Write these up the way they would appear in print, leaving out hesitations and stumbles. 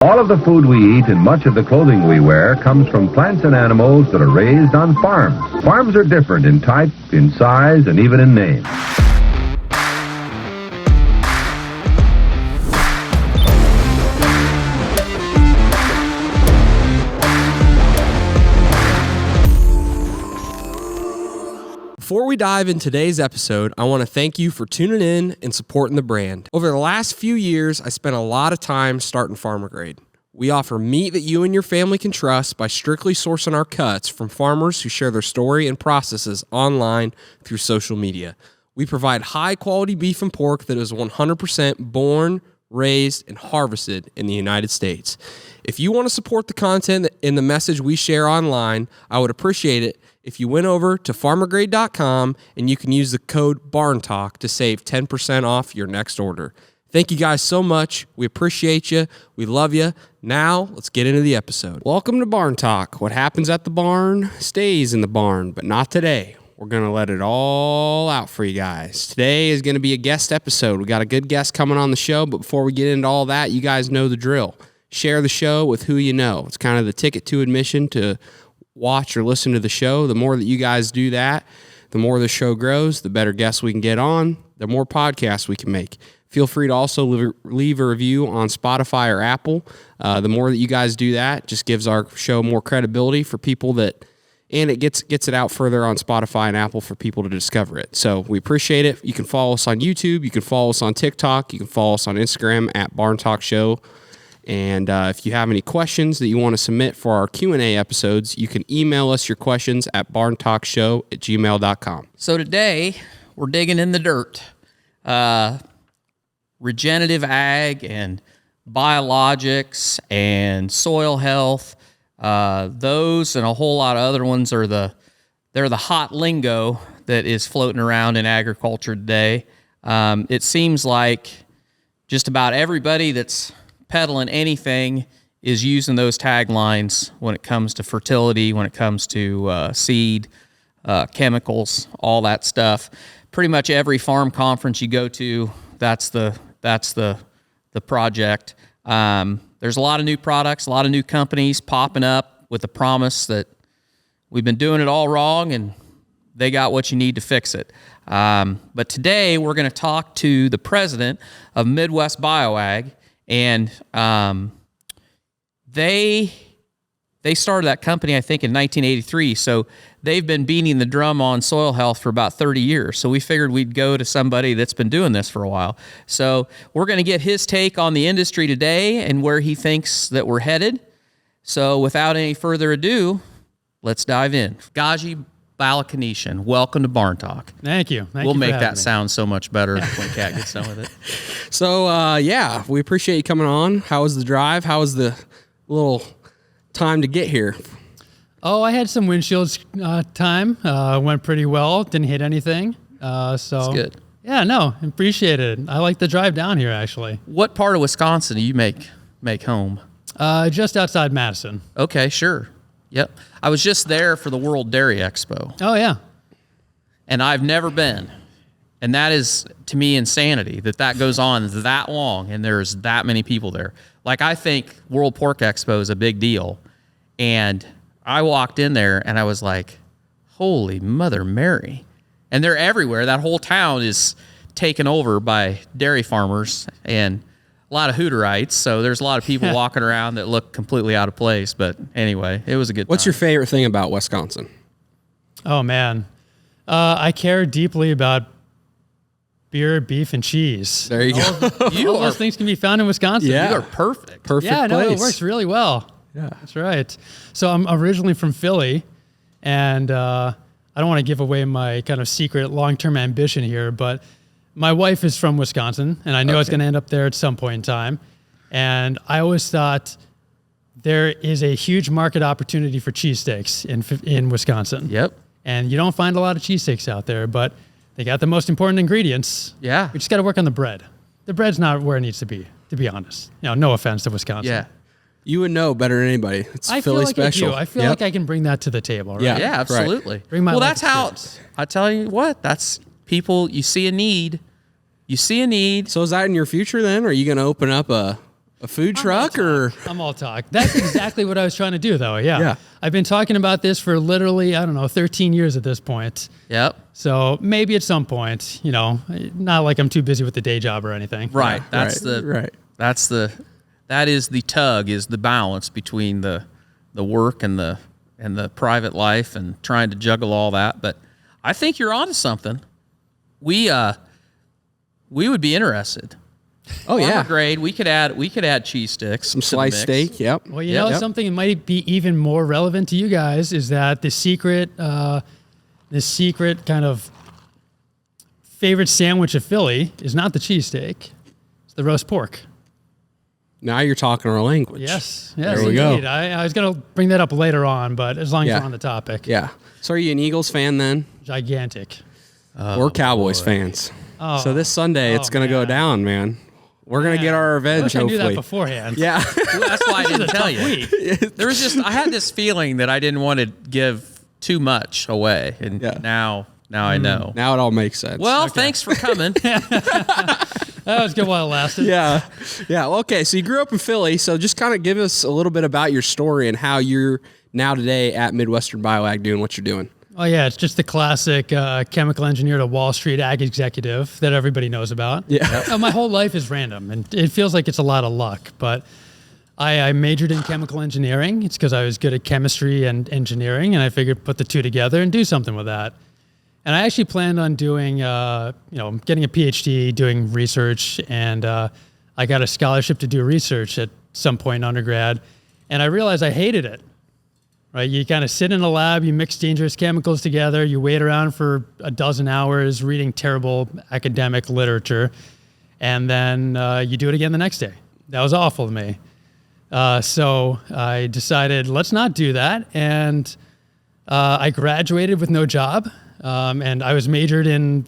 All of the food we eat and much of the clothing we wear comes from plants and animals that are raised on farms. Farms are different in type, in size, and even in name. Before we dive into today's episode, I want to thank you for tuning in and supporting the brand. Over the last few years, I spent a lot of time starting Farmer Grade. We offer meat that you and your family can trust by strictly sourcing our cuts from farmers who share their story and processes online through social media. We provide high-quality beef and pork that is 100% born, raised, and harvested in the United States. If you want to support the content and the message we share online, I would appreciate it if you went over to farmergrade.com and you can use the code BARNTALK to save 10% off your next order. Thank you guys so much. We appreciate you. We love you. Now, let's get into the episode. Welcome to Barn Talk. What happens at the barn stays in the barn, but not today. We're going to let it all out for you guys. Today is going to be a guest episode. We got a good guest coming on the show, but before we get into all that, you guys know the drill. Share the show with who you know. It's kind of the ticket to admission to watch or listen to the show. The more that you guys do that, the more the show grows, the better guests we can get on, the more podcasts we can make. Feel free to also leave a review on Spotify or Apple. The more that you guys do that, just gives our show more credibility for people that, and it gets it out further on Spotify and Apple for people to discover it. So we appreciate it. You can follow us on YouTube. You can follow us on TikTok. You can follow us on Instagram at Barn Talk Show. And if you have any questions that you want to submit for our Q&A episodes, you can email us your questions at barntalkshow@gmail.com. So today, we're digging in the dirt. Regenerative Ag and Biologics and soil health, those and a whole lot of other ones are they're the hot lingo that is floating around in agriculture today. It seems like just about everybody that's peddling anything is using those taglines when it comes to fertility, when it comes to seed, chemicals, all that stuff. Pretty much every farm conference you go to, that's the project. There's a lot of new products, a lot of new companies popping up with the promise that we've been doing it all wrong and they got what you need to fix it. But today we're going to talk to the president of Midwest BioAg. And they started that company, I think, in 1983. So they've been beating the drum on soil health for about 30 years. So we figured we'd go to somebody that's been doing this for a while. So we're going to get his take on the industry today and where he thinks that we're headed. So without any further ado, let's dive in. Gaji, Balakaneshan, welcome to Barn Talk. Thank you. We'll make that sound so much better when Kat gets done with it. So, yeah, we appreciate you coming on. How was the drive? How was the little time to get here? Oh, I had some windshield time. Went pretty well. Didn't hit anything. That's good. Yeah, no, appreciate it. I like the drive down here, actually. What part of Wisconsin do you make home? Just outside Madison. Okay, sure. Yep. I was just there for the World Dairy Expo. Oh, yeah. And I've never been. And that is, to me, insanity that goes on that long and there's that many people there. Like, I think World Pork Expo is a big deal. And I walked in there and I was like, holy Mother Mary. And they're everywhere. That whole town is taken over by dairy farmers and a lot of Hooterites, so there's a lot of people walking around that look completely out of place. But anyway, it was a good time. What's your favorite thing about Wisconsin? Oh, man. I care deeply about beer, beef, and cheese. There you go. All those things can be found in Wisconsin. Yeah. You are perfect. Perfect Yeah, no, place. it works really well. Yeah. That's right. So I'm originally from Philly, and I don't want to give away my kind of secret long-term ambition here, but my wife is from Wisconsin, and I know it's going to end up there at some point in time. And I always thought there is a huge market opportunity for cheesesteaks in Wisconsin. Yep. And you don't find a lot of cheesesteaks out there, but they got the most important ingredients. Yeah. We just got to work on the bread. The bread's not where it needs to be honest. No offense to Wisconsin. Yeah. You would know better than anybody. It's I Philly feel like special. I feel like I can bring that to the table, right? Yeah. Yeah, absolutely. Right. Bring my well, life that's how, experience. I tell you what, that's people, you see a need. So is that in your future then? Or are you going to open up a A food truck or? I'm all talk. That's exactly what I was trying to do, though. Yeah. Yeah. I've been talking about this for literally, 13 years at this point. Yep. So maybe at some point, not like I'm too busy with the day job or anything. Right. That is the tug, is the balance between the work and the private life and trying to juggle all that. But I think you're onto something. We would be interested. Oh yeah. Farmer grade. We could add cheese sticks. Some sliced steak. Yep. Well, you know, something that might be even more relevant to you guys is that the secret kind of favorite sandwich of Philly is not the cheesesteak. It's the roast pork. Now you're talking our language. Yes, There we go. indeed. I was going to bring that up later on, but as long as we're on the topic. Yeah. So are you an Eagles fan then? Gigantic. We're Cowboys fans. Oh. So this Sunday it's going to go down, man. We're going to get our I revenge, wish I knew hopefully. that beforehand. Yeah. Well, that's why I didn't tell you. Week. There was I had this feeling that I didn't want to give too much away, and now I know. Now it all makes sense. Well, thanks for coming. That was good while it lasted. Yeah. Well, okay. So you grew up in Philly. So just kind of give us a little bit about your story and how you're now today at Midwestern BioAg doing what you're doing. Oh, yeah. It's just the classic chemical engineer to Wall Street ag executive that everybody knows about. Yeah. My whole life is random, and it feels like it's a lot of luck. But I majored in chemical engineering. It's because I was good at chemistry and engineering, and I figured put the two together and do something with that. And I actually planned on doing, getting a PhD, doing research, and I got a scholarship to do research at some point in undergrad, and I realized I hated it. Right, you kind of sit in a lab, you mix dangerous chemicals together, you wait around for a dozen hours reading terrible academic literature, and then you do it again the next day. That was awful to me. So I decided, let's not do that, and I graduated with no job. And I was majored in,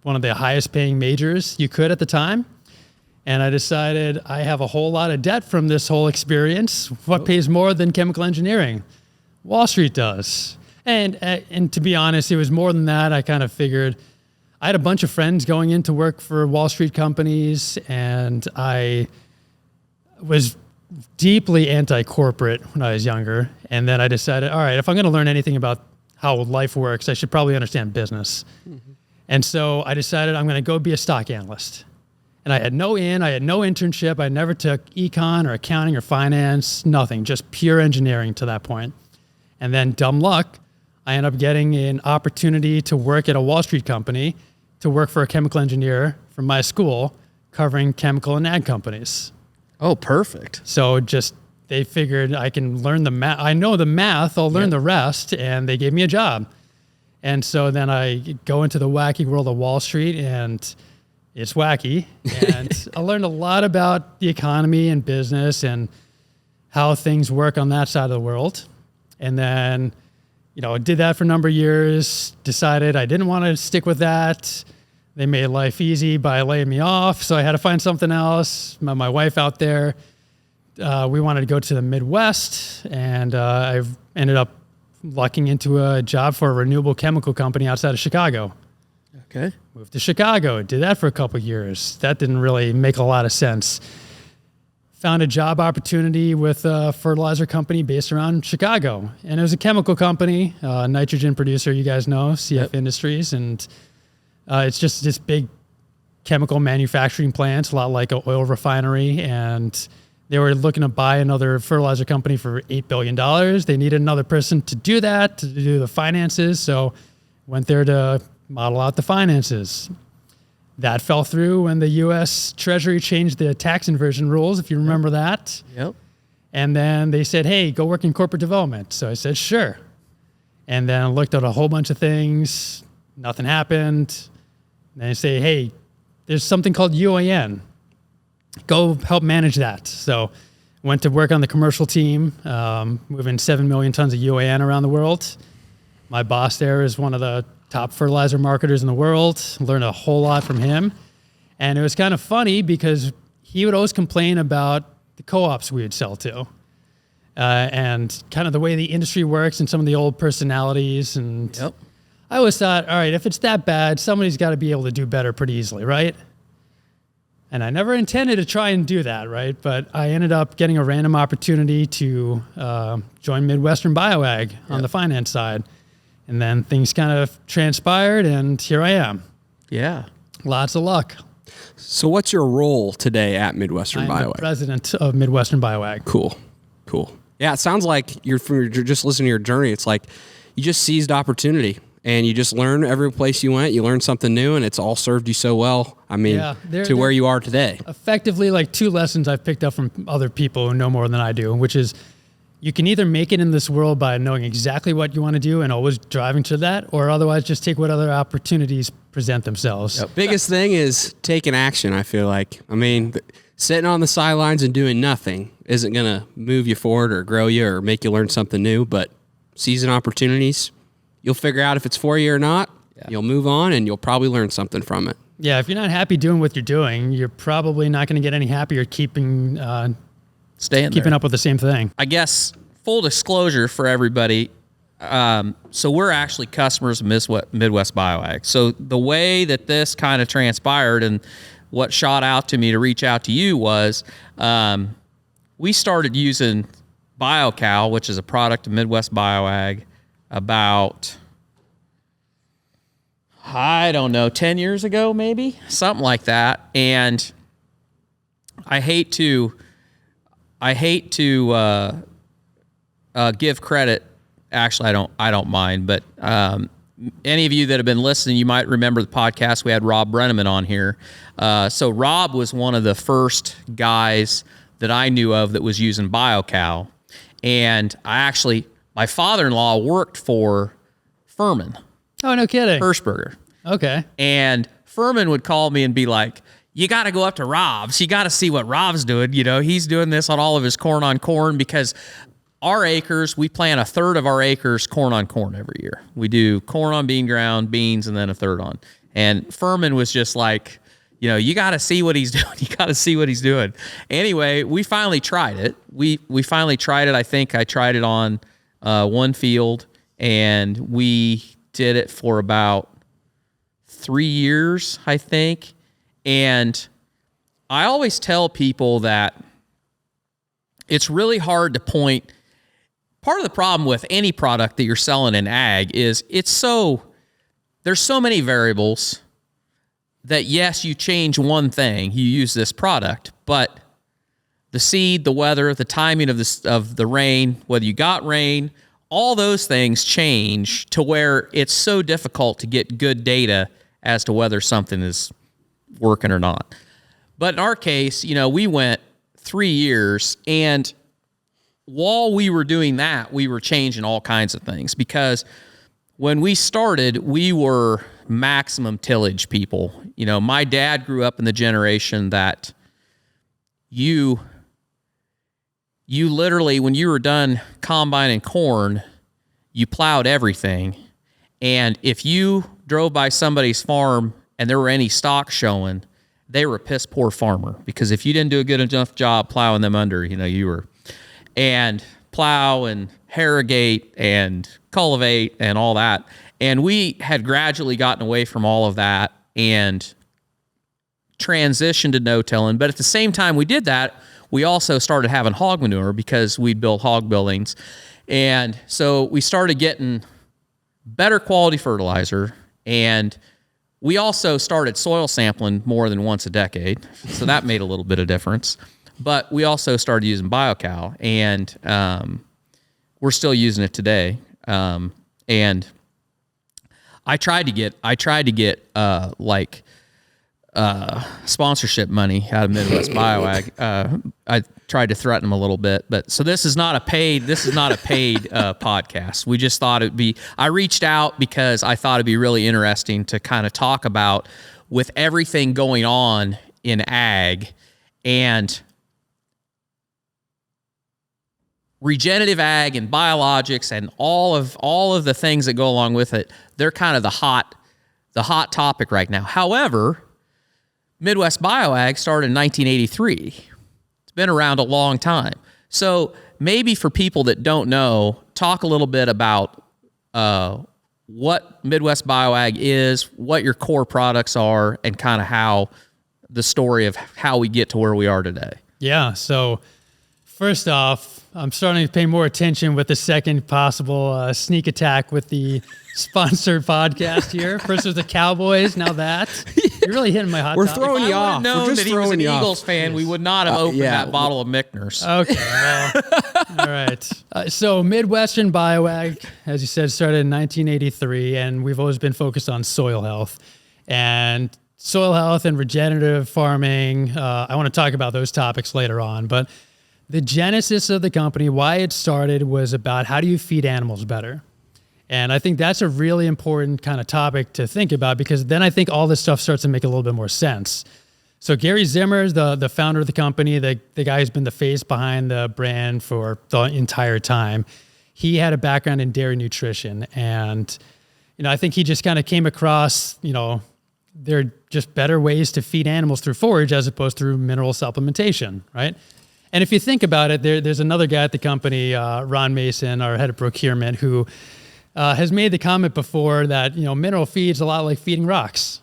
one of the highest paying majors you could at the time. And I decided I have a whole lot of debt from this whole experience. What pays more than chemical engineering? Wall Street does. And to be honest, it was more than that. I kind of figured I had a bunch of friends going into work for Wall Street companies, and I was deeply anti-corporate when I was younger. And then I decided, all right, if I'm going to learn anything about how life works, I should probably understand business. Mm-hmm. And so I decided I'm going to go be a stock analyst. And I had no internship. I never took econ or accounting or finance, nothing, just pure engineering to that point. And then dumb luck, I ended up getting an opportunity to work at a Wall Street company, to work for a chemical engineer from my school, covering chemical and ag companies. Oh, perfect. So they figured I can learn the math. I know the math, I'll learn the rest, and they gave me a job. And so then I go into the wacky world of Wall Street, and it's wacky. And I learned a lot about the economy and business and how things work on that side of the world. And then, did that for a number of years, decided I didn't want to stick with that. They made life easy by laying me off, so I had to find something else. My wife out there, we wanted to go to the Midwest, and I ended up lucking into a job for a renewable chemical company outside of Chicago. Okay. Moved to Chicago, did that for a couple of years. That didn't really make a lot of sense. Found a job opportunity with a fertilizer company based around Chicago. And it was a chemical company, nitrogen producer, you guys know, CF Industries. And it's just this big chemical manufacturing plant, a lot like an oil refinery. And they were looking to buy another fertilizer company for $8 billion. They needed another person to do that, to do the finances. So went there to model out the finances. That fell through when the U.S. Treasury changed the tax inversion rules, if you remember that. Yep. And then they said, hey, go work in corporate development. So I said, sure. And then I looked at a whole bunch of things. Nothing happened. And they say, hey, there's something called UAN. Go help manage that. So went to work on the commercial team, moving 7 million tons of UAN around the world. My boss there is one of the top fertilizer marketers in the world. Learned a whole lot from him. And it was kind of funny because he would always complain about the co-ops we would sell to and kind of the way the industry works and some of the old personalities. And I always thought, all right, if it's that bad, somebody's got to be able to do better pretty easily, right? And I never intended to try and do that, right? But I ended up getting a random opportunity to join Midwestern BioAg on the finance side. And then things kind of transpired, and here I am. Yeah. Lots of luck. So what's your role today at Midwestern I'm BioAg? the president of Midwestern BioAg. Cool. Yeah, it sounds like you're just listening to your journey. It's like you just seized opportunity and you just learn every place you went. You learn something new, and it's all served you so well. I mean, to where you are today. Effectively, like 2 lessons I've picked up from other people who know more than I do, which is you can either make it in this world by knowing exactly what you want to do and always driving to that, or otherwise just take what other opportunities present themselves. Yep. Biggest thing is taking action, I feel like. I mean, sitting on the sidelines and doing nothing isn't going to move you forward or grow you or make you learn something new, but seizing opportunities, you'll figure out if it's for you or not. Yeah. You'll move on, and you'll probably learn something from it. Yeah, if you're not happy doing what you're doing, you're probably not going to get any happier keeping up with the same thing. I guess full disclosure for everybody. So we're actually customers of Midwest BioAg. So the way that this kind of transpired and what shot out to me to reach out to you was we started using BioCal, which is a product of Midwest BioAg, about, I don't know, 10 years ago, maybe something like that. And I hate to give credit. Actually, I don't mind, but any of you that have been listening, you might remember the podcast. We had Rob Brenneman on here. So Rob was one of the first guys that I knew of that was using BioCal. And my father-in-law worked for Furman. Oh, no kidding. Hirschberger. Okay. And Furman would call me and be like, you got to go up to Rob's. You got to see what Rob's doing. You know, he's doing this on all of his corn on corn, because our acres, we plant 1/3 of our acres corn on corn every year. We do corn on bean ground, beans, and then 1/3 on. And Furman was just like, you know, you got to see what he's doing. You got to see what he's doing. Anyway, we finally tried it. We finally tried it. I think I tried it on one field, and we did it for about 3 years, I think. And I always tell people that it's really hard to point. Part of the problem with any product that you're selling in ag is there's so many variables that, yes, you change one thing, you use this product, but the seed, the weather, the timing of the rain, whether you got rain, all those things change to where it's so difficult to get good data as to whether something is working or not. But in our case, you know, we went 3 years, and while we were doing that, we were changing all kinds of things, because when we started, we were maximum tillage people. You know, my dad grew up in the generation that you literally, when you were done combining corn, you plowed everything. And if you drove by somebody's farm and there were any stock showing, they were a piss poor farmer, because if you didn't do a good enough job plowing them under, you know, you were, and plow and harrogate and cultivate and all that. And we had gradually gotten away from all of that and transitioned to no-tilling. But at the same time we did that, we also started having hog manure, because we'd built hog buildings. And so we started getting better quality fertilizer, and we also started soil sampling more than once a decade. So that made a little bit of difference. But we also started using BioCal, and we're still using it today. And I tried to get sponsorship money out of Midwest BioAg. I tried to threaten them a little bit, but so this is not a paid podcast. We just thought I reached out because I thought it'd be really interesting to kind of talk about, with everything going on in ag and regenerative ag and biologics and all of the things that go along with it. They're kind of the hot topic right now. However, Midwest BioAg started in 1983. It's been around a long time. So maybe for people that don't know, talk a little bit about what Midwest BioAg is, what your core products are, and kind of how the story of how we get to where we are today. Yeah. So first off, I'm starting to pay more attention with the second possible sneak attack with the sponsored podcast here. First was the Cowboys, now that. You're really hitting my hot We're topic. throwing you off. Known We're just that he was throwing an you off. Eagles fan, we would not have opened yeah. that bottle of Michner's. Okay, well, all right. So Midwestern BioAg, as you said, started in 1983, and we've always been focused on soil health. And soil health and regenerative farming, I want to talk about those topics later on, but the genesis of the company, why it started, was about how do you feed animals better? And I think that's a really important kind of topic to think about, because then I think all this stuff starts to make a little bit more sense. So Gary Zimmer, the founder of the company, the guy who's been the face behind the brand for the entire time, he had a background in dairy nutrition. And, I think he just kind of came across, there are just better ways to feed animals through forage as opposed through mineral supplementation, right? And if you think about it, there's another guy at the company, Ron Mason, our head of procurement, who has made the comment before that, mineral feed's a lot like feeding rocks,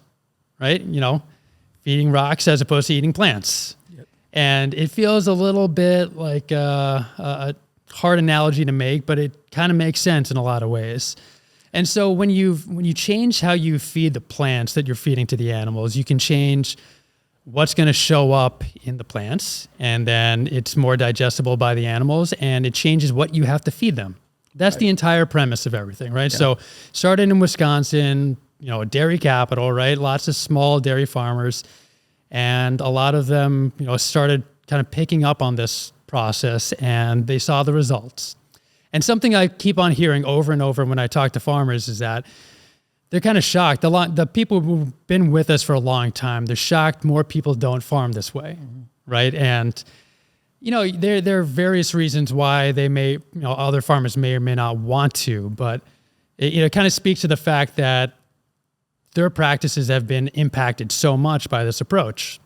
right? Feeding rocks as opposed to eating plants. Yep. And it feels a little bit like a hard analogy to make, but it kind of makes sense in a lot of ways. And so when you change how you feed the plants that you're feeding to the animals, you can change what's going to show up in the plants, and then it's more digestible by the animals, and it changes what you have to feed them. That's the entire premise of everything, right? Yeah. So started in Wisconsin, a dairy capital, right? Lots of small dairy farmers, and a lot of them, started kind of picking up on this process, and they saw the results. And something I keep on hearing over and over when I talk to farmers is that they're kind of shocked. The people who've been with us for a long time, they're shocked more people don't farm this way, right? And, there are various reasons why they may, other farmers may or may not want to, but it kind of speaks to the fact that their practices have been impacted so much by this approach.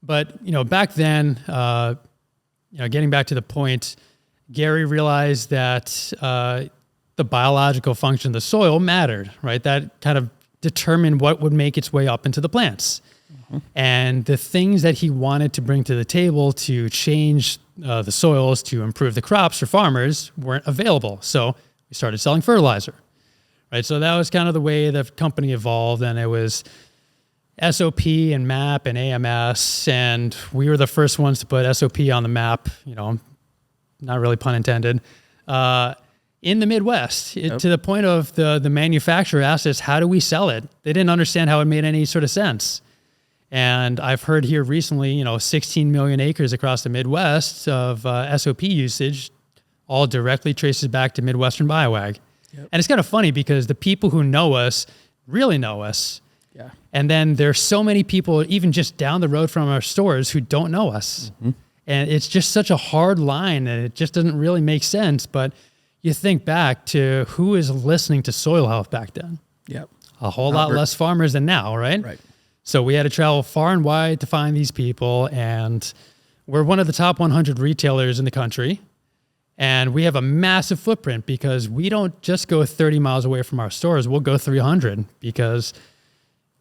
But, back then, getting back to the point, Gary realized that the biological function of the soil mattered, right? That kind of determined what would make its way up into the plants. Mm-hmm. And the things that he wanted to bring to the table to change the soils, to improve the crops for farmers, weren't available. So we started selling fertilizer, right? So that was kind of the way the company evolved, and it was SOP and MAP and AMS, and we were the first ones to put SOP on the map, not really pun intended, in the Midwest, to the point of the manufacturer asked us, how do we sell it? They didn't understand how it made any sort of sense. And I've heard here recently, 16 million acres across the Midwest of SOP usage, all directly traces back to Midwestern BioAg. Yep. And it's kind of funny because the people who know us really know us. Yeah. And then there's so many people, even just down the road from our stores, who don't know us. Mm-hmm. And it's just such a hard line, and it just doesn't really make sense. But you think back to who is listening to soil health back then. Yep. A whole lot less farmers than now, right? Right. So we had to travel far and wide to find these people, and we're one of the top 100 retailers in the country. And we have a massive footprint because we don't just go 30 miles away from our stores. We'll go 300 because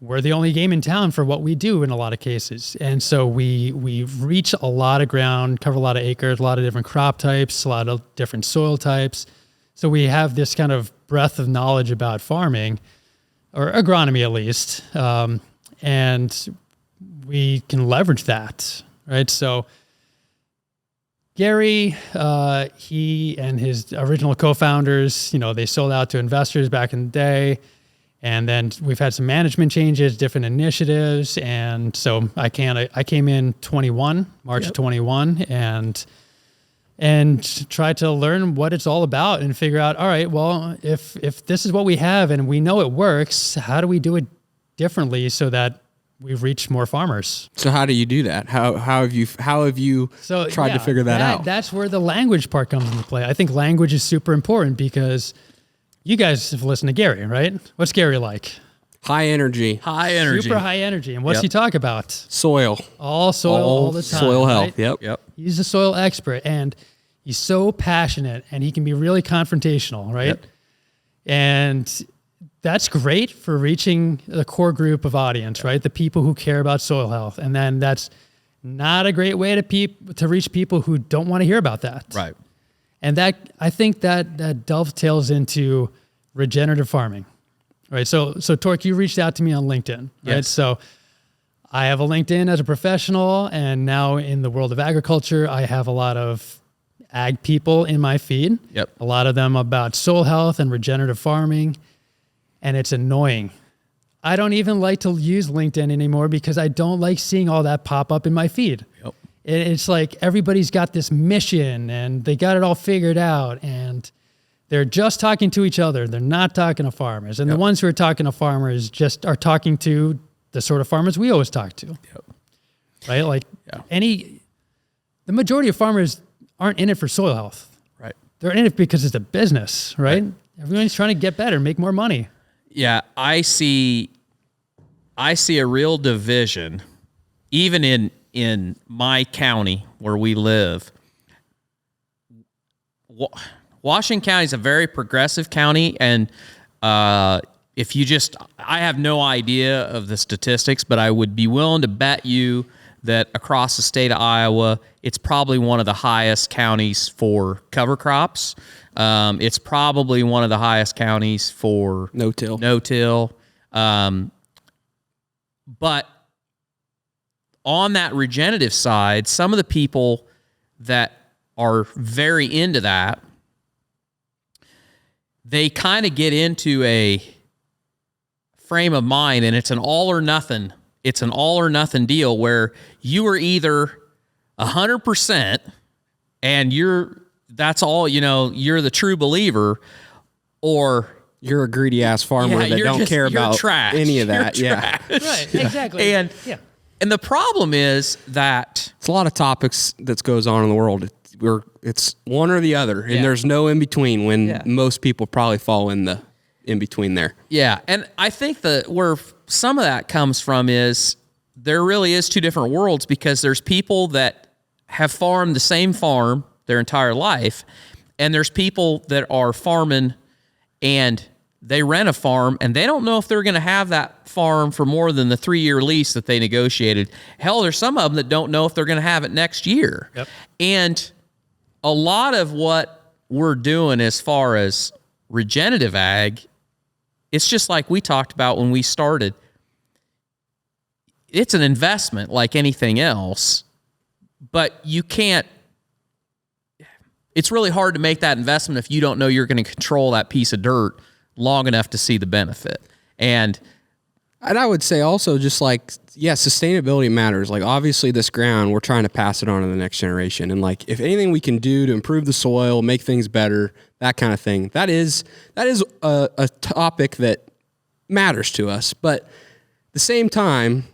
we're the only game in town for what we do in a lot of cases. And so we reach a lot of ground, cover a lot of acres, a lot of different crop types, a lot of different soil types. So we have this kind of breadth of knowledge about farming, or agronomy at least, and we can leverage that, right? So Gary, he and his original co-founders, they sold out to investors back in the day. And then we've had some management changes, different initiatives. And so I came in March of 21, and tried to learn what it's all about and figure out, all right, well, if this is what we have and we know it works, how do we do it differently so that we've reached more farmers? So how do you do that? How have you tried to figure that out? That's where the language part comes into play. I think language is super important because you guys have listened to Gary, right? What's Gary like? High energy. Super high energy. And what's he talk about? Soil. All soil all the time. Soil health. Right? Yep. He's a soil expert, and he's so passionate, and he can be really confrontational, right? Yep. And that's great for reaching the core group of audience, right? The people who care about soil health. And then that's not a great way to reach people who don't want to hear about that. Right. And that, I think that dovetails into regenerative farming, right? So Torque, you reached out to me on LinkedIn, right? Yes. So I have a LinkedIn as a professional, and now in the world of agriculture, I have a lot of ag people in my feed. Yep. A lot of them about soil health and regenerative farming, and it's annoying. I don't even like to use LinkedIn anymore because I don't like seeing all that pop up in my feed. Yep. It's like everybody's got this mission and they got it all figured out, and they're just talking to each other. They're not talking to farmers. And the ones who are talking to farmers just are talking to the sort of farmers we always talk to. Yep. Right? Like the majority of farmers aren't in it for soil health. Right. They're in it because it's a business, right? Everyone's trying to get better, make more money. Yeah, I see a real division, even in my county where we live. Washington County is a very progressive county, and if you I have no idea of the statistics, but I would be willing to bet you that across the state of Iowa, it's probably one of the highest counties for cover crops. It's probably one of the highest counties for no-till. But on that regenerative side, some of the people that are very into that, they kind of get into a frame of mind, and it's an all or nothing. It's an all or nothing deal where you are either 100% and that's all, you're the true believer, or you're a greedy ass farmer that don't care about any of that. Yeah. Right. Exactly. And the problem is that it's a lot of topics that goes on in the world. It's one or the other, and there's no in between when most people probably fall in the in between there. Yeah. And I think that where some of that comes from is there really is two different worlds, because there's people that have farmed the same farm their entire life, and there's people that are farming and they rent a farm and they don't know if they're going to have that farm for more than the 3-year lease that they negotiated. Hell, there's some of them that don't know if they're going to have it next year. Yep. And a lot of what we're doing as far as regenerative ag, it's just like we talked about when we started. It's an investment like anything else, but it's really hard to make that investment if you don't know you're going to control that piece of dirt long enough to see the benefit. And I would say also just like, sustainability matters. Like, obviously this ground, we're trying to pass it on to the next generation. And like, if anything we can do to improve the soil, make things better, that kind of thing, that is a topic that matters to us. But at the same time,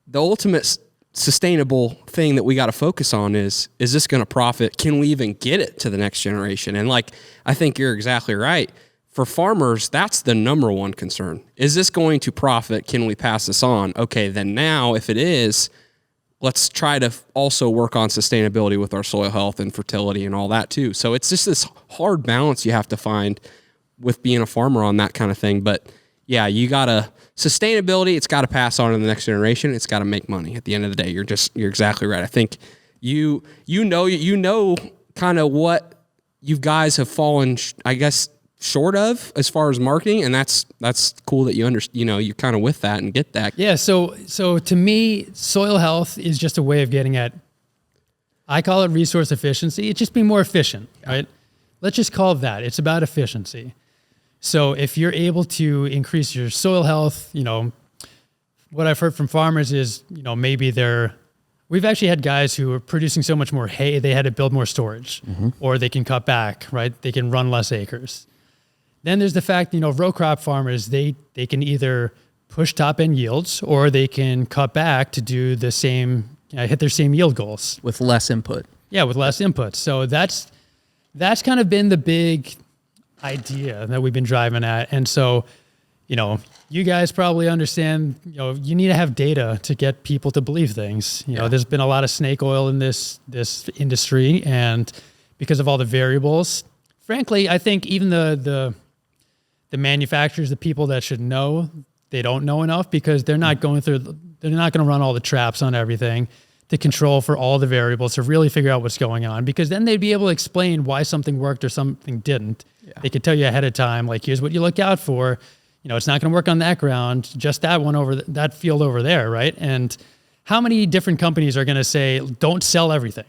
the ultimate sustainable thing that we got to focus on is this going to profit? Can we even get it to the next generation? And like, I think you're exactly right. For farmers, that's the number one concern. Is this going to profit? Can we pass this on? Okay, then now if it is, let's try to also work on sustainability with our soil health and fertility and all that too. So it's just this hard balance you have to find with being a farmer on that kind of thing. But yeah, sustainability, it's got to pass on to the next generation. It's got to make money at the end of the day. You're exactly right. I think you know kind of what you guys have fallen, short of as far as marketing, and that's cool that you're kind of with that and get that. Yeah. So to me, soil health is just a way of getting at, I call it resource efficiency. It's just being more efficient, right? Let's just call it that. It's about efficiency. So if you're able to increase your soil health, what I've heard from farmers is, maybe we've actually had guys who are producing so much more hay, they had to build more storage, or they can cut back, right? They can run less acres. Then there's the fact, row crop farmers, they can either push top end yields, or they can cut back to do the same, hit their same yield goals. with less input. Yeah, with less input. So that's kind of been the big idea that we've been driving at. And so, you guys probably understand, you need to have data to get people to believe things. There's been a lot of snake oil in this industry, and because of all the variables, frankly, I think even the the manufacturers, the people that should know, they don't know enough because they're not going to run all the traps on everything to control for all the variables to really figure out what's going on, because then they'd be able to explain why something worked or something didn't. Yeah. They could tell you ahead of time, like, here's what you look out for. It's not going to work on that ground, just that one over that field over there, right? And how many different companies are going to say, don't sell everything,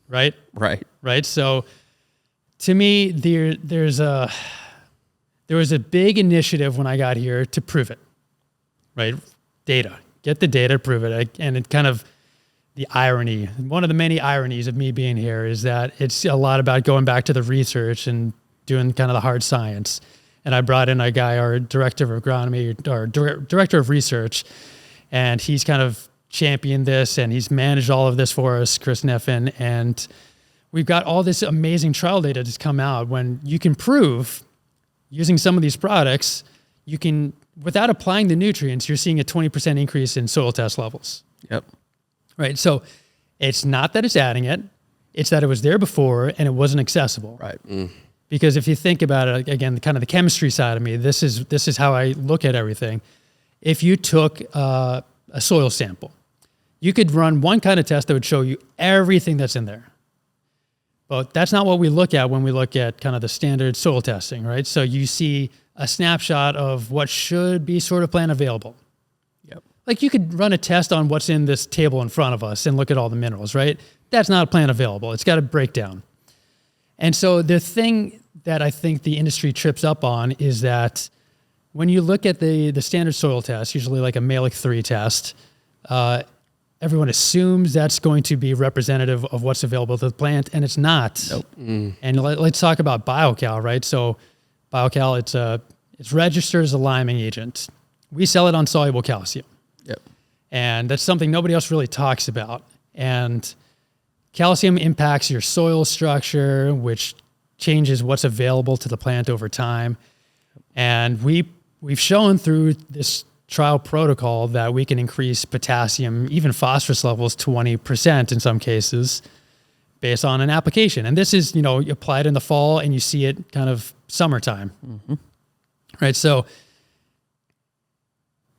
right? Right. So to me, there was a big initiative when I got here to prove it, right? Data. Get the data, prove it. And it kind of, the irony, one of the many ironies of me being here is that it's a lot about going back to the research and doing kind of the hard science. And I brought in a guy, our director of agronomy, or director of research, and he's kind of championed this and he's managed all of this for us, Chris Neffin. And we've got all this amazing trial data that's come out when you can prove using some of these products, you can, without applying the nutrients, you're seeing a 20% increase in soil test levels. Yep. Right. So it's not that it's adding it, it's that it was there before and it wasn't accessible. Right. Because if you think about it, again, kind of the chemistry side of me, this is how I look at everything. If you took a soil sample, you could run one kind of test that would show you everything that's in there. But that's not what we look at when we look at kind of the standard soil testing, right? So you see a snapshot of what should be sort of plant available. Yep. Like you could run a test on what's in this table in front of us and look at all the minerals, right? That's not plant available. It's got a breakdown. And so the thing that I think the industry trips up on is that when you look at the standard soil test, usually like a Malic 3 test, everyone assumes that's going to be representative of what's available to the plant, and it's not. Nope. And let's talk about BioCal, right? So BioCal, it's registered as a liming agent. We sell it on soluble calcium. Yep. And that's something nobody else really talks about. And calcium impacts your soil structure, which changes what's available to the plant over time. And we've shown through this trial protocol that we can increase potassium, even phosphorus levels 20% in some cases based on an application. And this is, applied in the fall and you see it kind of summertime. Mm-hmm. Right. So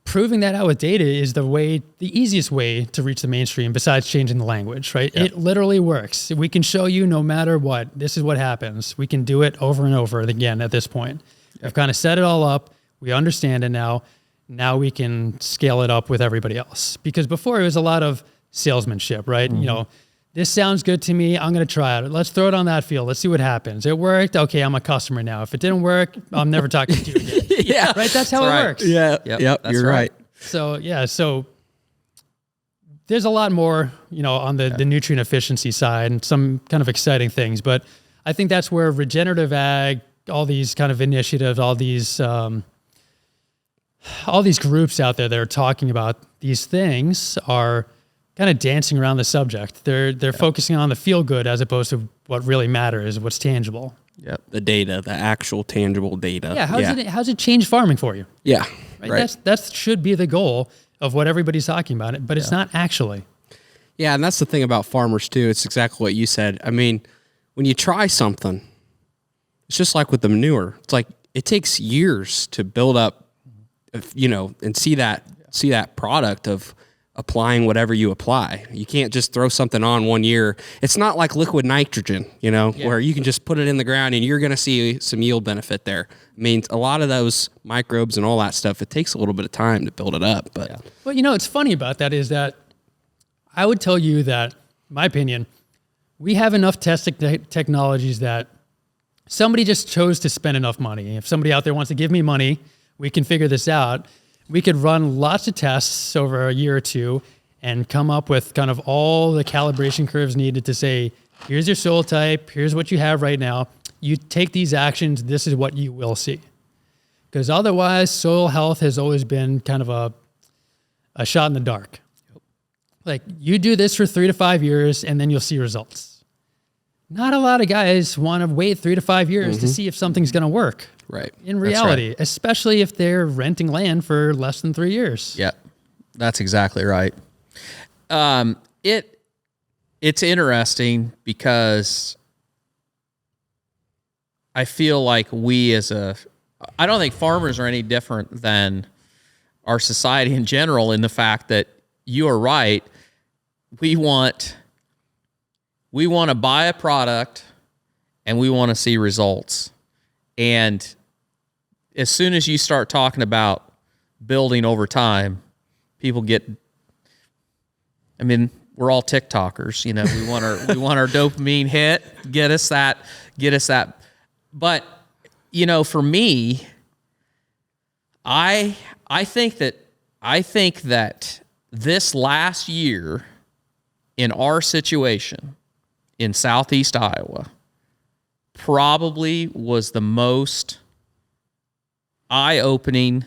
proving that out with data is the easiest way to reach the mainstream besides changing the language, right? Yep. It literally works. We can show you no matter what, this is what happens. We can do it over and over again at this point. Yep. We've kind of set it all up. We understand it now. Now we can scale it up with everybody else. Because before it was a lot of salesmanship, right? Mm-hmm. This sounds good to me. I'm going to try it. Let's throw it on that field. Let's see what happens. It worked. Okay, I'm a customer now. If it didn't work, I'm never talking to you again. Yeah. Right? That's how it works. Yeah. Yep. That's You're right. So there's a lot more, on the nutrient efficiency side and some kind of exciting things. But I think that's where regenerative ag, all these kind of initiatives, all these groups out there that are talking about these things are kind of dancing around the subject. They're focusing on the feel good as opposed to what really matters, what's tangible. Yep. The data, the actual tangible data. Yeah. How's it change farming for you? Yeah. Right. That should be the goal of what everybody's talking about, but it's not actually. Yeah. And that's the thing about farmers too. It's exactly what you said. I mean, when you try something, it's just like with the manure. It's like, it takes years to build up, and see that product of applying whatever you apply. You can't just throw something on one year. It's not like liquid nitrogen, where you can just put it in the ground and you're going to see some yield benefit there. I mean, a lot of those microbes and all that stuff, it takes a little bit of time to build it up. But Well, what's funny about that is that I would tell you that, in my opinion, we have enough testing technologies that somebody just chose to spend enough money. If somebody out there wants to give me money, we can figure this out. We could run lots of tests over a year or two and come up with kind of all the calibration curves needed to say, here's your soil type, here's what you have right now. You take these actions, this is what you will see. Because otherwise, soil health has always been kind of a shot in the dark. Yep. Like, you do this for 3 to 5 years and then you'll see results. Not a lot of guys want to wait 3 to 5 years to see if something's going to work. Right. In reality, especially if they're renting land for less than 3 years. Yep. That's exactly right. It's interesting because I feel like we as a I don't think farmers are any different than our society in general in the fact that you are right. We want to buy a product and we want to see results. And as soon as you start talking about building over time, people get, I mean, we're all TikTokers, you know, we want our dopamine hit, get us that. But, you know, for me, I think that this last year in our situation in Southeast Iowa probably was the most eye-opening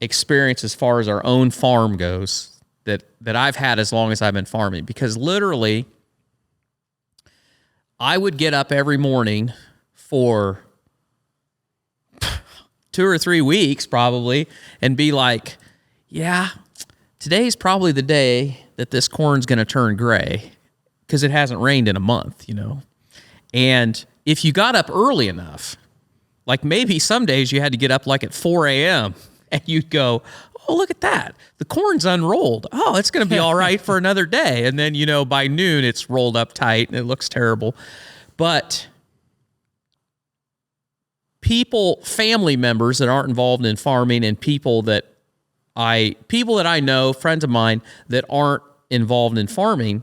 experience as far as our own farm goes that I've had as long as I've been farming. Because literally, I would get up every morning for 2 or 3 weeks probably and be like, yeah, today's probably the day that this corn's going to turn gray because it hasn't rained in a month, you know. And if you got up early enough, like maybe some days you had to get up like at 4 a.m. and you'd go, oh, look at that. The corn's unrolled. Oh, it's going to be all right for another day. And then, you know, by noon it's rolled up tight and it looks terrible. But people, family members that aren't involved in farming and people that I know, friends of mine that aren't involved in farming,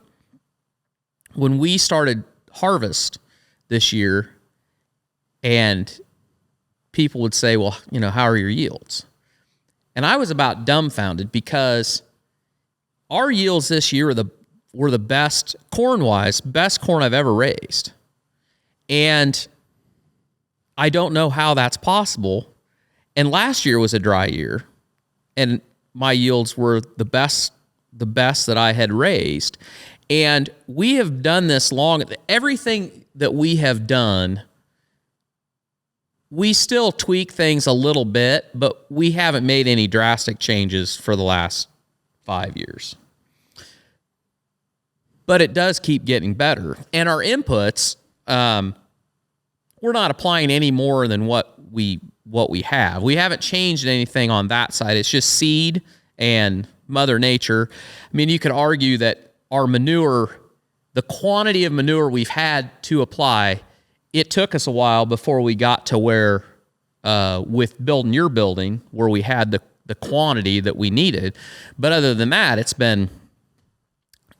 when we started harvest this year and people would say, well, you know, how are your yields? And I was about dumbfounded because our yields this year were the best, corn-wise, best corn I've ever raised. And I don't know how that's possible. And last year was a dry year, and my yields were the best that I had raised. And we have done this long. Everything that we have done, we still tweak things a little bit, but we haven't made any drastic changes for the last 5 years. But it does keep getting better. And our inputs, we're not applying any more than what we have. We haven't changed anything on that side. It's just seed and Mother Nature. I mean, you could argue that our manure, the quantity of manure we've had to apply, it took us a while before we got to where, with building your building, where we had the quantity that we needed. But other than that, it's been...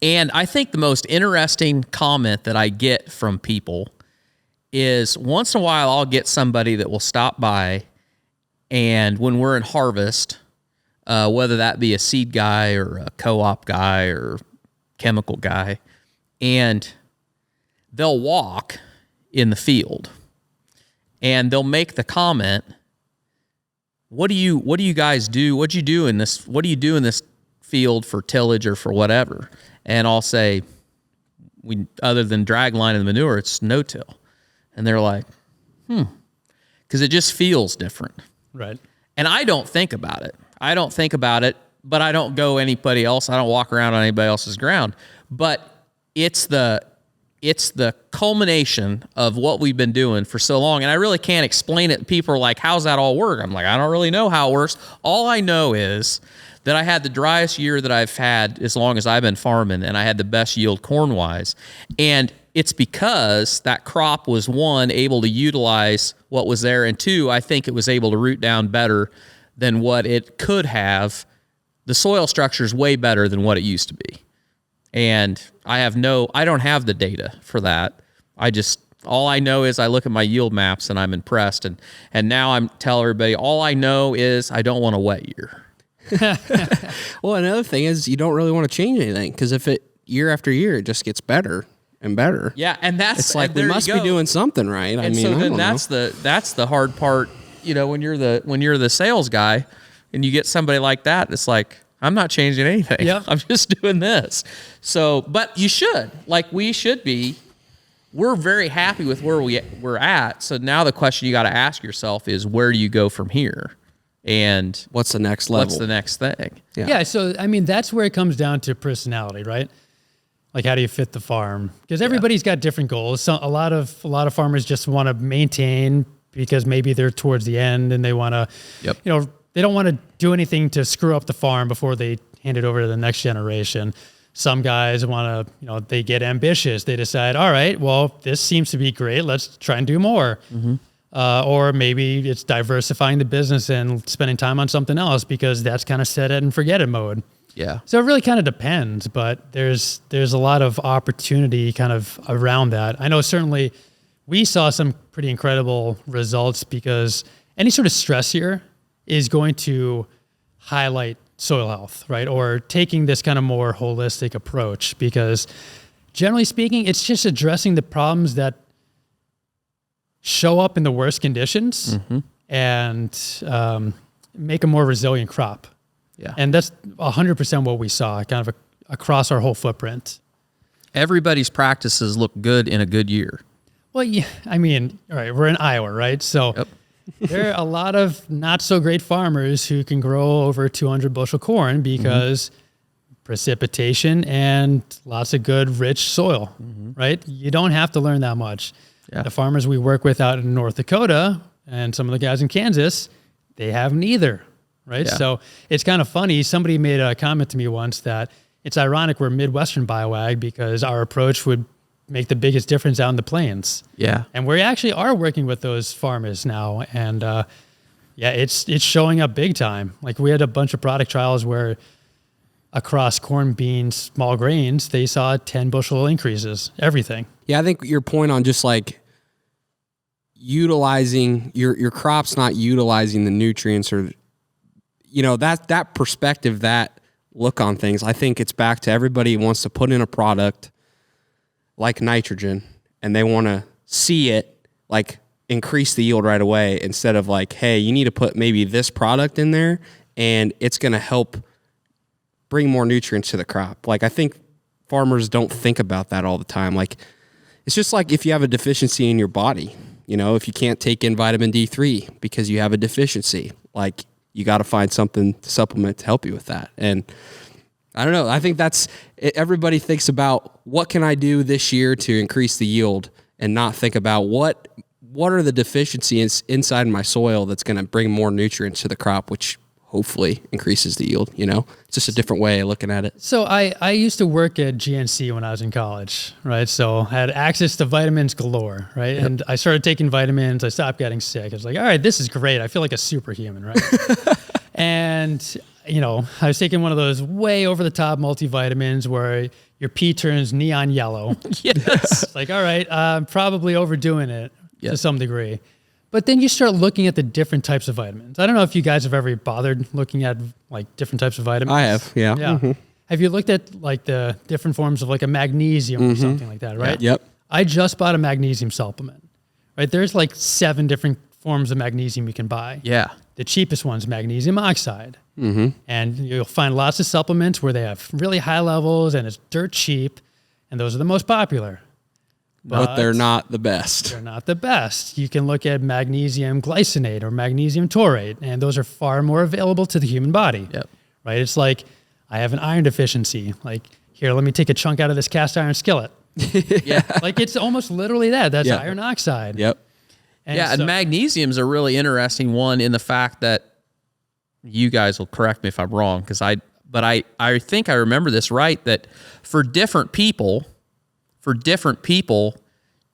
And I think the most interesting comment that I get from people is once in a while I'll get somebody that will stop by, and when we're in harvest, whether that be a seed guy or a co-op guy or chemical guy, and they'll walk in the field and they'll make the comment, what do you guys do? What do you do in this field for tillage or for whatever? And I'll say, other than drag line and manure, it's no-till. And they're like, because it just feels different. Right. And I don't think about it. But I don't go anybody else. I don't walk around on anybody else's ground. But it's the culmination of what we've been doing for so long. And I really can't explain it. People are like, how's that all work? I'm like, I don't really know how it works. All I know is that I had the driest year that I've had as long as I've been farming, and I had the best yield corn-wise. And it's because that crop was, one, able to utilize what was there, and two, I think it was able to root down better than what it could have. The soil structure is way better than what it used to be. And I don't have the data for that. All I know is I look at my yield maps and I'm impressed. And now I'm telling everybody, all I know is I don't want a wet year. Well, another thing is you don't really want to change anything, because if it year after year it just gets better and better. Yeah, and it's like we must be doing something right. And so then that's the hard part. You know, when you're the sales guy and you get somebody like that, it's like, I'm not changing anything. Yep. I'm just doing this. So, but you should, like we should be. We're very happy with where we're at. So now the question you got to ask yourself is, where do you go from here? And what's the next level? What's the next thing? Yeah. So, I mean, that's where it comes down to personality, right? Like, how do you fit the farm? Because everybody's got different goals. So a lot of farmers just want to maintain because maybe they're towards the end and they want to, Yep. they don't want to do anything to screw up the farm before they hand it over to the next generation. Some guys want to, they get ambitious. They decide, all right, well, this seems to be great. Let's try and do more. Or maybe it's diversifying the business and spending time on something else because that's kind of set it and forget it mode. Yeah. So it really kind of depends, but there's a lot of opportunity kind of around that. I know certainly we saw some pretty incredible results because any sort of stress here is going to highlight soil health, right? Or taking this kind of more holistic approach, because generally speaking, it's just addressing the problems that show up in the worst conditions and make a more resilient crop. Yeah. And that's 100% what we saw kind of across our whole footprint. Everybody's practices look good in a good year. Well, yeah, I mean, all right, we're in Iowa, right? So there are a lot of not so great farmers who can grow over 200 bushel corn because precipitation and lots of good, rich soil, right? You don't have to learn that much. Yeah. The farmers we work with out in North Dakota and some of the guys in Kansas, they have neither, right? Yeah. So it's kind of funny. Somebody made a comment to me once that it's ironic we're Midwestern BioAg because our approach would make the biggest difference out in the plains. Yeah. And we actually are working with those farmers now. And it's showing up big time. Like we had a bunch of product trials where across corn, beans, small grains, they saw 10 bushel increases, everything. Yeah, I think your point on just like utilizing your crop's not utilizing the nutrients or, that perspective, that look on things. I think it's back to everybody wants to put in a product like nitrogen and they want to see it like increase the yield right away instead of like, hey, you need to put maybe this product in there and it's going to help bring more nutrients to the crop. Like I think farmers don't think about that all the time. Like it's just like if you have a deficiency in your body, if you can't take in vitamin D3 because you have a deficiency, like you got to find something to supplement to help you with that. And I don't know. I think that's it. Everybody thinks about what can I do this year to increase the yield and not think about what are the deficiencies inside my soil that's going to bring more nutrients to the crop, which hopefully increases the yield. It's just a different way of looking at it. So I used to work at GNC when I was in college, right? So I had access to vitamins galore, right? Yep. And I started taking vitamins. I stopped getting sick. I was like, all right, this is great. I feel like a superhuman, right? And I was taking one of those way over the top multivitamins where your pee turns neon yellow. Yes. It's like, all right, I'm probably overdoing it to some degree. But then you start looking at the different types of vitamins. I don't know if you guys have ever bothered looking at like different types of vitamins. I have, yeah. Yeah. Mm-hmm. Have you looked at like the different forms of like a magnesium or something like that, right? Yep. I just bought a magnesium supplement, right? There's like 7 different forms of magnesium you can buy. Yeah. The cheapest one's magnesium oxide. And you'll find lots of supplements where they have really high levels and it's dirt cheap. And those are the most popular. But they're not the best. They're not the best. You can look at magnesium glycinate or magnesium taurate, and those are far more available to the human body. Yep. Right? It's like, I have an iron deficiency. Like, here, let me take a chunk out of this cast iron skillet. Yeah. Like, it's almost literally that. That's Yeah. iron oxide. Yep. And magnesium's a really interesting one in the fact that you guys will correct me if I'm wrong, but I think I remember this right, that for different people,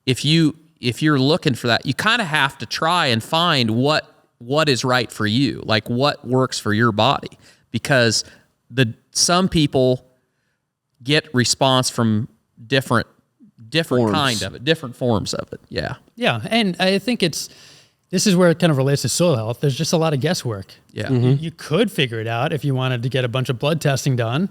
if you're looking for that, you kind of have to try and find what is right for you, like what works for your body, because some people get response from different Forms. kind of it, different forms of it. Yeah. Yeah, and I think this is where it kind of relates to soil health. There's just a lot of guesswork. Yeah. You could figure it out if you wanted to get a bunch of blood testing done.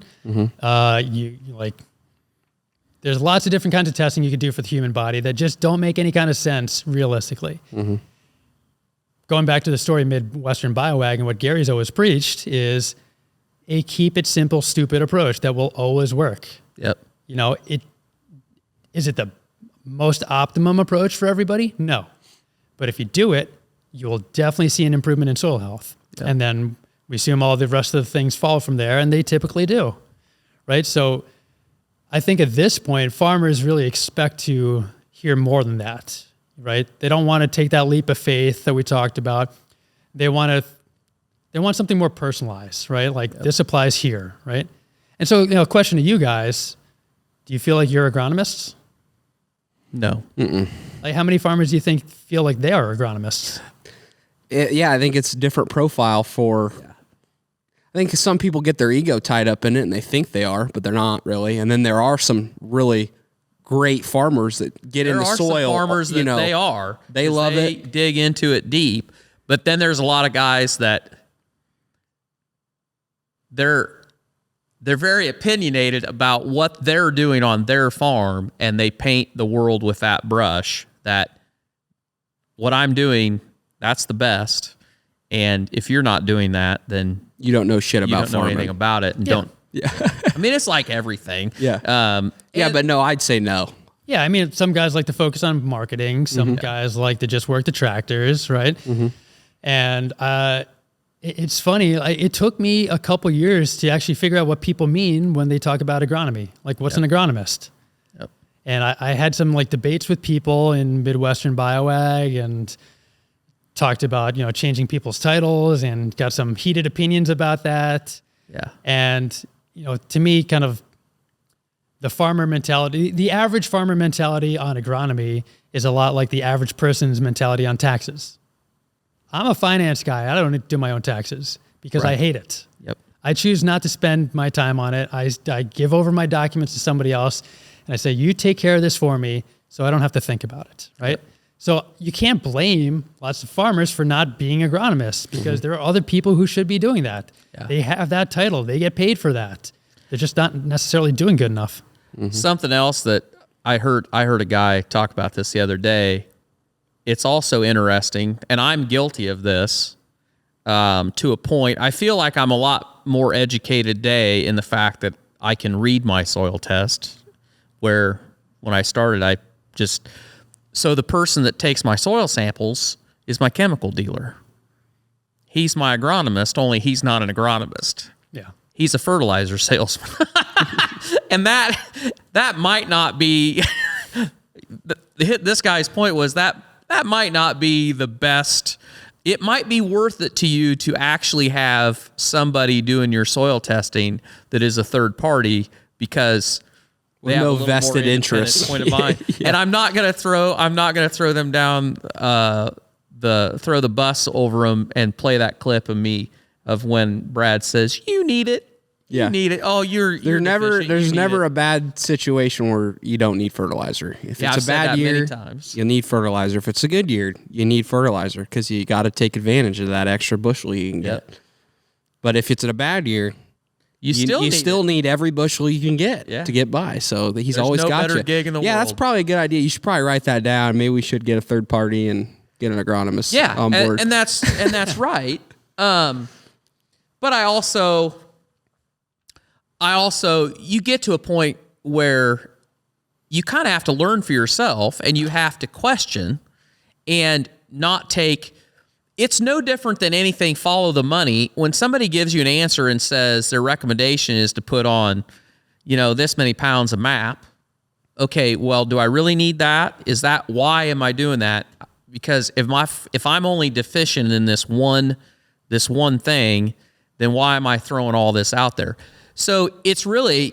There's lots of different kinds of testing you could do for the human body that just don't make any kind of sense realistically. Going back to the story of Midwestern BioAg and what Gary's always preached is a keep it simple, stupid approach that will always work. Yep. Is it the most optimum approach for everybody? No. But if you do it, you'll definitely see an improvement in soil health. Yep. And then we assume all the rest of the things fall from there, and they typically do, right? So I think at this point, farmers really expect to hear more than that. right? They don't want to take that leap of faith that we talked about. They want something more personalized, right? Like this applies here, right? And so, question to you guys, do you feel like you're agronomists? No. Like how many farmers do you think feel like they are agronomists? I think it's a different profile for... I think some people get their ego tied up in it and they think they are, but they're not really. And then there are some really great farmers that get in the soil. There are some farmers that they are. They love it. Dig into it deep. But then there's a lot of guys that they're very opinionated about what they're doing on their farm, and they paint the world with that brush that what I'm doing, that's the best. And if you're not doing that, then you don't know shit about farming. You don't know anything about it, and don't. Yeah. I mean, it's like everything. Yeah. But no, I'd say no. Yeah, I mean, some guys like to focus on marketing. Some guys like to just work the tractors, right? And it's funny. It took me a couple years to actually figure out what people mean when they talk about agronomy. Like, what's an agronomist? Yep. And I had some debates with people in Midwestern BioAg and talked about, changing people's titles and got some heated opinions about that. Yeah. And, to me, kind of the farmer mentality, the average farmer mentality on agronomy is a lot like the average person's mentality on taxes. I'm a finance guy. I don't do my own taxes because I hate it. Yep. I choose not to spend my time on it. I give over my documents to somebody else and I say, you take care of this for me so I don't have to think about it, right? Yep. So you can't blame lots of farmers for not being agronomists because there are other people who should be doing that. Yeah. They have that title. They get paid for that. They're just not necessarily doing good enough. Something else that I heard a guy talk about this the other day. It's also interesting, and I'm guilty of this to a point. I feel like I'm a lot more educated today in the fact that I can read my soil test, where when I started, so the person that takes my soil samples is my chemical dealer. He's my agronomist, only he's not an agronomist. Yeah. He's a fertilizer salesman. And that might not be this guy's point was that might not be the best. It might be worth it to you to actually have somebody doing your soil testing that is a third party because they have no vested interest. Point of mind. And I'm not gonna throw them down throw the bus over them and play that clip of me of when Brad says you need it. You need it. Oh, there's never a bad situation where you don't need fertilizer. If it's a bad year, you need fertilizer. If it's a good year, you need fertilizer because you got to take advantage of that extra bushel you can get. But if it's in a bad year, you still need every bushel you can get to get by. So he's always got you. Gig in the world. That's probably a good idea. You should probably write that down. Maybe we should get a third party and get an agronomist on board. And that's right. But I also you get to a point where you kind of have to learn for yourself and you have to question and not take. It's no different than anything follow the money. When somebody gives you an answer and says their recommendation is to put on, this many pounds of MAP. Okay, well, do I really need that? Why am I doing that? Because if I'm only deficient in this one thing, then why am I throwing all this out there? So it's very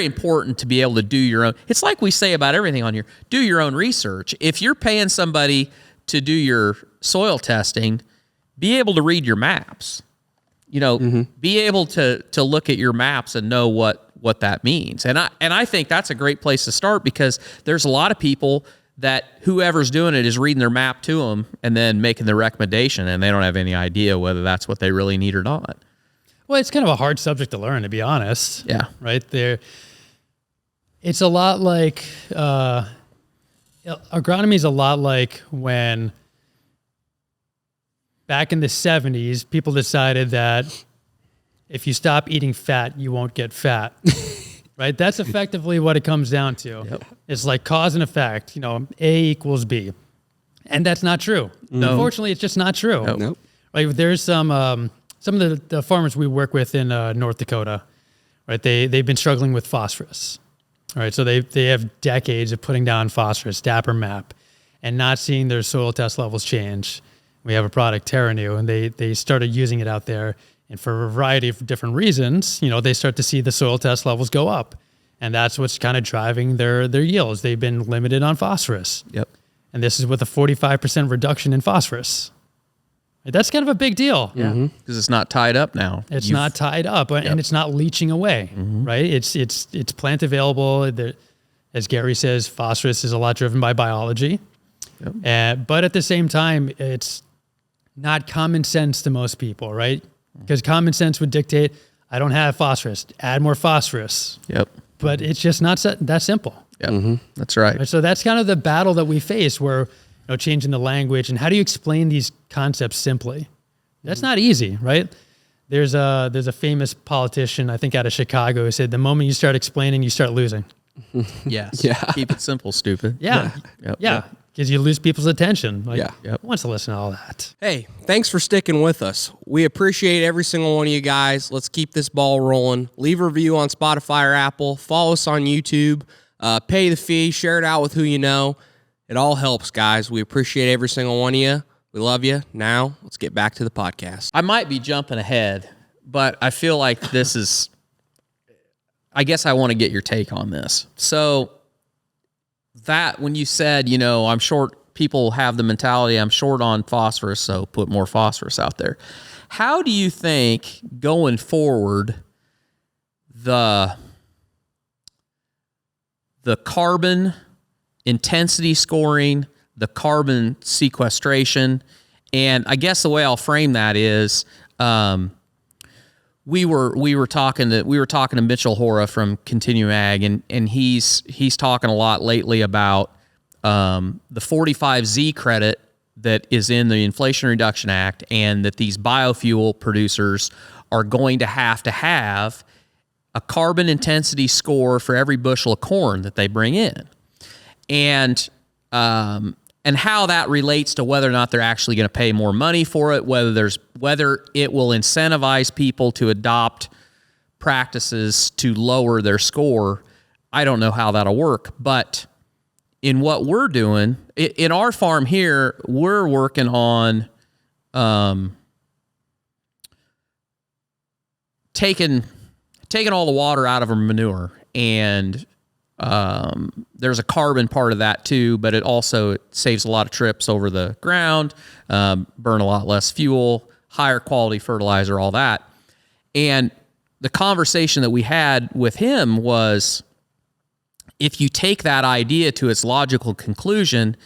important to be able to do your own. It's like we say about everything on here, do your own research. If you're paying somebody to do your soil testing, be able to read your maps. Be able to look at your maps and know what that means. And I think that's a great place to start because there's a lot of people that whoever's doing it is reading their map to them and then making the recommendation, and they don't have any idea whether that's what they really need or not. Well, it's kind of a hard subject to learn, to be honest. Yeah. Right there. It's a lot like, agronomy is a lot like when back in the 70s, people decided that if you stop eating fat, you won't get fat. Right? That's effectively what it comes down to. Yep. It's like cause and effect, A equals B. And that's not true. No. Unfortunately, it's just not true. Nope. Like there's some of the farmers we work with in North Dakota, right? They've been struggling with phosphorus. All right, so they have decades of putting down phosphorus, Dapper map, and not seeing their soil test levels change. We have a product, Terano, and they started using it out there, and for a variety of different reasons, they start to see the soil test levels go up, and that's what's kind of driving their yields. They've been limited on phosphorus. Yep. And this is with a 45% reduction in phosphorus. That's kind of a big deal. Yeah, because it's not tied up now. It's not tied up, and it's not leaching away, right? It's plant available. As Gary says, phosphorus is a lot driven by biology. Yep. But at the same time, it's not common sense to most people, right? Because common sense would dictate, I don't have phosphorus, add more phosphorus. Yep. But it's just not that simple. Yep. That's right. So that's kind of the battle that we face, where changing the language and how do you explain these concepts simply? That's not easy, right? There's a famous politician, I think out of Chicago, who said, the moment you start explaining, you start losing. Yes. Yeah. Keep it simple, stupid. Yeah. Yep. Because you lose people's attention. Like, Yep. Who wants to listen to all that? Hey, thanks for sticking with us. We appreciate every single one of you guys. Let's keep this ball rolling. Leave a review on Spotify or Apple. Follow us on YouTube. Pay the fee. Share it out with who you know. It all helps, guys. We appreciate every single one of you. We love you. Now, let's get back to the podcast. I might be jumping ahead, but I feel like this is, I guess I want to get your take on this. So that when you said, I'm short, people have the mentality, I'm short on phosphorus, so put more phosphorus out there. How do you think going forward, the carbon intensity scoring, the carbon sequestration, and I guess the way I'll frame that is, we were talking to Mitchell Hora from Continuum Ag, and he's talking a lot lately about the 45Z credit that is in the Inflation Reduction Act, and that these biofuel producers are going to have a carbon intensity score for every bushel of corn that they bring in. And how that relates to whether or not they're actually going to pay more money for it, whether it will incentivize people to adopt practices to lower their score. I don't know how that'll work, but in what we're doing in our farm here, we're working on taking all the water out of our manure, and there's a carbon part of that too, but it saves a lot of trips over the ground, burn a lot less fuel, higher quality fertilizer, all that. And the conversation that we had with him was, if you take that idea to its logical conclusion,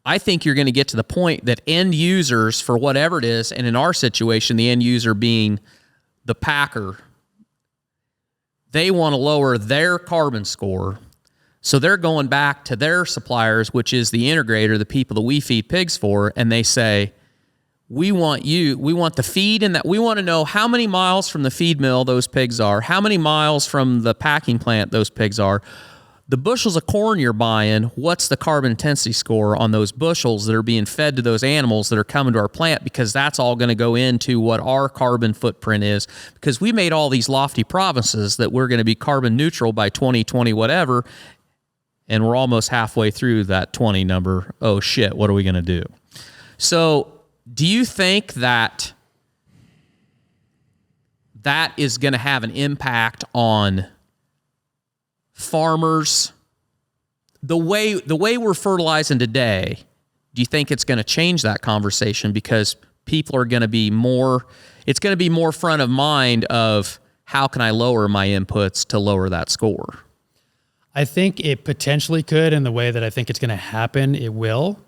I think you're going to get to the point that end users, for whatever it is, and in our situation, the end user being the packer, they want to lower their carbon score. So they're going back to their suppliers, which is the integrator, the people that we feed pigs for, and they say, we want the feed, and that we want to know how many miles from the feed mill those pigs are, how many miles from the packing plant those pigs are. The bushels of corn you're buying, what's the carbon intensity score on those bushels that are being fed to those animals that are coming to our plant? Because that's all going to go into what our carbon footprint is. Because we made all these lofty promises that we're going to be carbon neutral by 2020 whatever, and we're almost halfway through that 20 number. Oh shit, what are we going to do? So do you think that is going to have an impact on farmers, the way we're fertilizing today? Do you think it's going to change that conversation, because people are going to be it's going to be more front of mind of how can I lower my inputs to lower that score? I think it potentially could, and the way that I think it's going to happen, it will.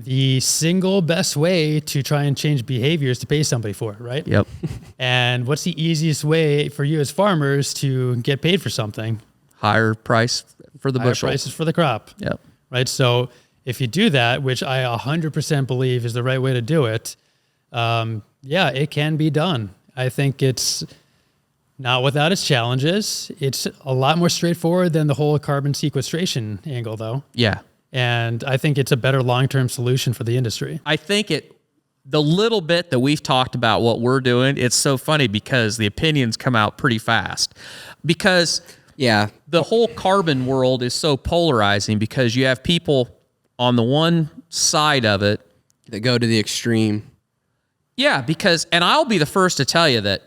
The single best way to try and change behavior is to pay somebody for it, right? Yep. And what's the easiest way for you as farmers to get paid for something? Higher price for the bushel. Higher prices for the crop. Yep. Right? So if you do that, which I 100% believe is the right way to do it, it can be done. I think it's not without its challenges. It's a lot more straightforward than the whole carbon sequestration angle, though. Yeah. And I think it's a better long-term solution for the industry. I think the little bit that we've talked about what we're doing, it's so funny because the opinions come out pretty fast. Because Yeah. The whole carbon world is so polarizing because you have people on the one side of it That go to the extreme. Yeah, because, and I'll be the first to tell you that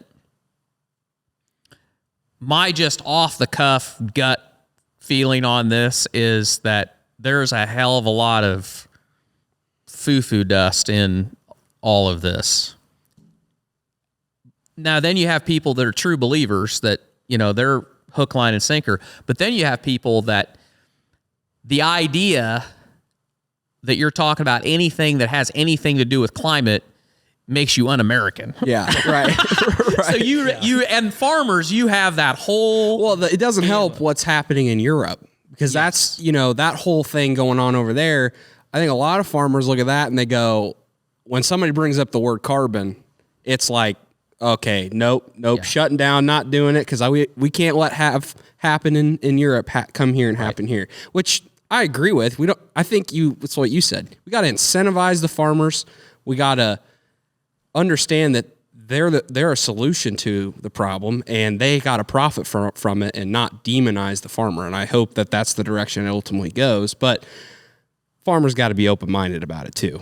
my just off the cuff gut feeling on this is that there's a hell of a lot of foo-foo dust in all of this. Now, then you have people that are true believers that, they're hook, line, and sinker. But then you have people that the idea that you're talking about anything that has anything to do with climate makes you un-American. Yeah, right. Right. So you and farmers, you have that whole... Well, it doesn't help what's happening in Europe because that's, that whole thing going on over there. I think a lot of farmers look at that and they go, when somebody brings up the word carbon, it's like, okay, nope, shutting down, not doing it because we can't let happen in Europe come here and happen here, which I agree with. I think it's what you said. We got to incentivize the farmers. We got to understand that they're a solution to the problem and they got to profit from it and not demonize the farmer. And I hope that that's the direction it ultimately goes. But farmers got to be open-minded about it too.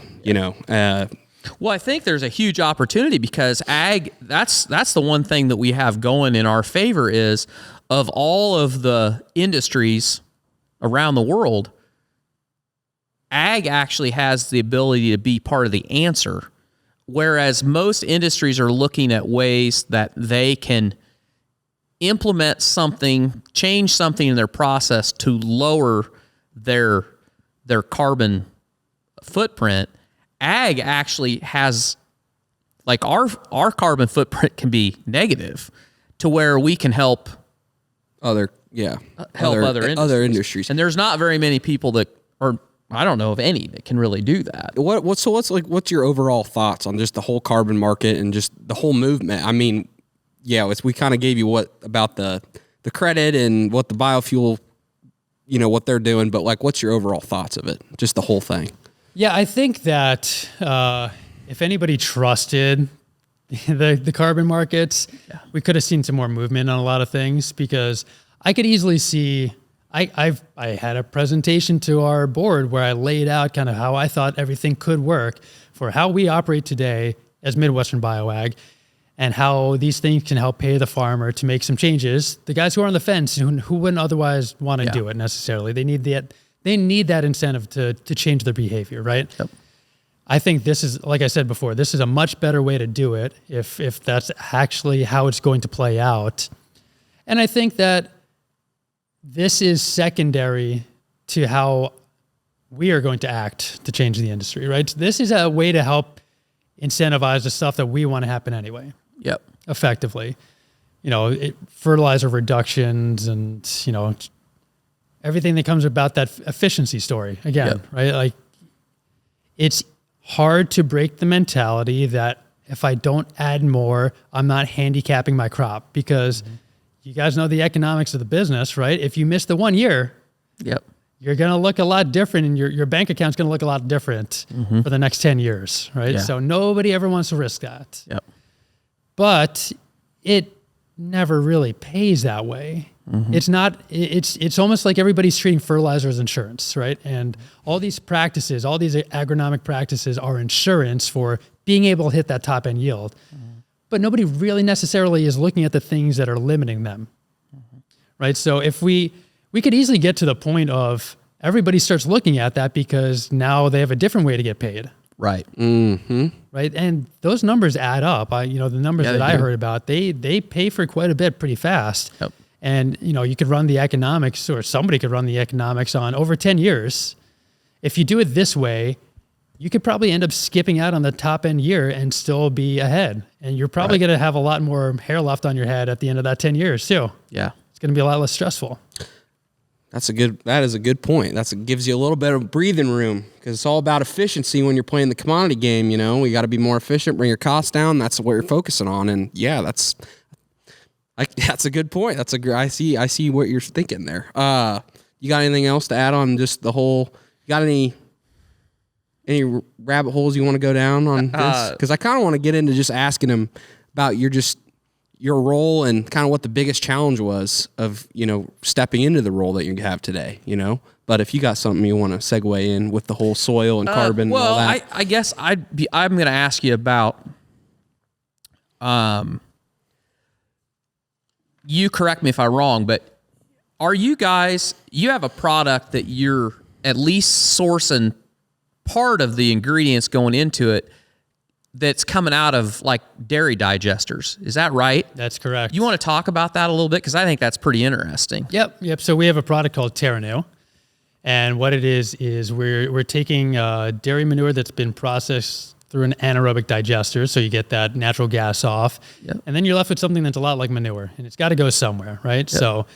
Well, I think there's a huge opportunity because ag, that's the one thing that we have going in our favor is of all of the industries around the world, ag actually has the ability to be part of the answer. Whereas most industries are looking at ways that they can implement something, change something in their process to lower their carbon footprint. Ag actually has, like our carbon footprint can be negative to where we can help other industries. And there's not very many people that, or I don't know of any that can really do that. What's your overall thoughts on just the whole carbon market and just the whole movement? I mean, we kind of gave you about the credit and what the biofuel, what they're doing, but what's your overall thoughts of it? Just the whole thing. Yeah, I think that if anybody trusted the carbon markets, we could have seen some more movement on a lot of things because I could easily see. I had a presentation to our board where I laid out kind of how I thought everything could work for how we operate today as Midwestern BioAg and how these things can help pay the farmer to make some changes. The guys who are on the fence who wouldn't otherwise want to do it necessarily. They need that incentive to change their behavior, right? Yep. I think this is, like I said before, this is a much better way to do it if that's actually how it's going to play out. And I think that this is secondary to how we are going to act to change the industry, right? So this is a way to help incentivize the stuff that we want to happen anyway. Yep. Effectively. Fertilizer reductions and, everything that comes about that efficiency story again, right? It's hard to break the mentality that if I don't add more, I'm not handicapping my crop because you guys know the economics of the business, right? If you miss the 1 year, you're going to look a lot different and your bank account's going to look a lot different for the next 10 years, right? Yeah. So nobody ever wants to risk that. Yep. But it never really pays that way. It's not, it's almost like everybody's treating fertilizer as insurance, right? And all these practices, all these agronomic practices are insurance for being able to hit that top end yield. But nobody really necessarily is looking at the things that are limiting them, right? So if we could easily get to the point of everybody starts looking at that because now they have a different way to get paid. Right. Right. And those numbers add up. The numbers that I heard about, they pay for quite a bit pretty fast. Yep. And, you could run the economics or somebody could run the economics on over 10 years. If you do it this way, you could probably end up skipping out on the top end year and still be ahead. And you're probably going to have a lot more hair left on your head at the end of that 10 years too. Yeah. It's going to be a lot less stressful. That is a good point. Gives you a little bit of breathing room because it's all about efficiency when you're playing the commodity game. We got to be more efficient, bring your costs down. That's what you're focusing on. And that's a good point. I see what you're thinking there. You got anything else to add on just the whole, you got any rabbit holes you want to go down on this? Because I kind of want to get into just asking him about your role and kind of what the biggest challenge was of, stepping into the role that you have today, But if you got something you want to segue in with the whole soil and carbon and all that. I guess I'm going to ask you about, you correct me if I'm wrong, but are you guys, you have a product that you're at least sourcing part of the ingredients going into it that's coming out of like dairy digesters. Is that right? That's correct. You want to talk about that a little bit? Because I think that's pretty interesting. Yep. So we have a product called Terano. And what it is we're taking dairy manure that's been processed through an anaerobic digester, so you get that natural gas off. Yep. And then you're left with something that's a lot like manure, and it's got to go somewhere, right? Yep. So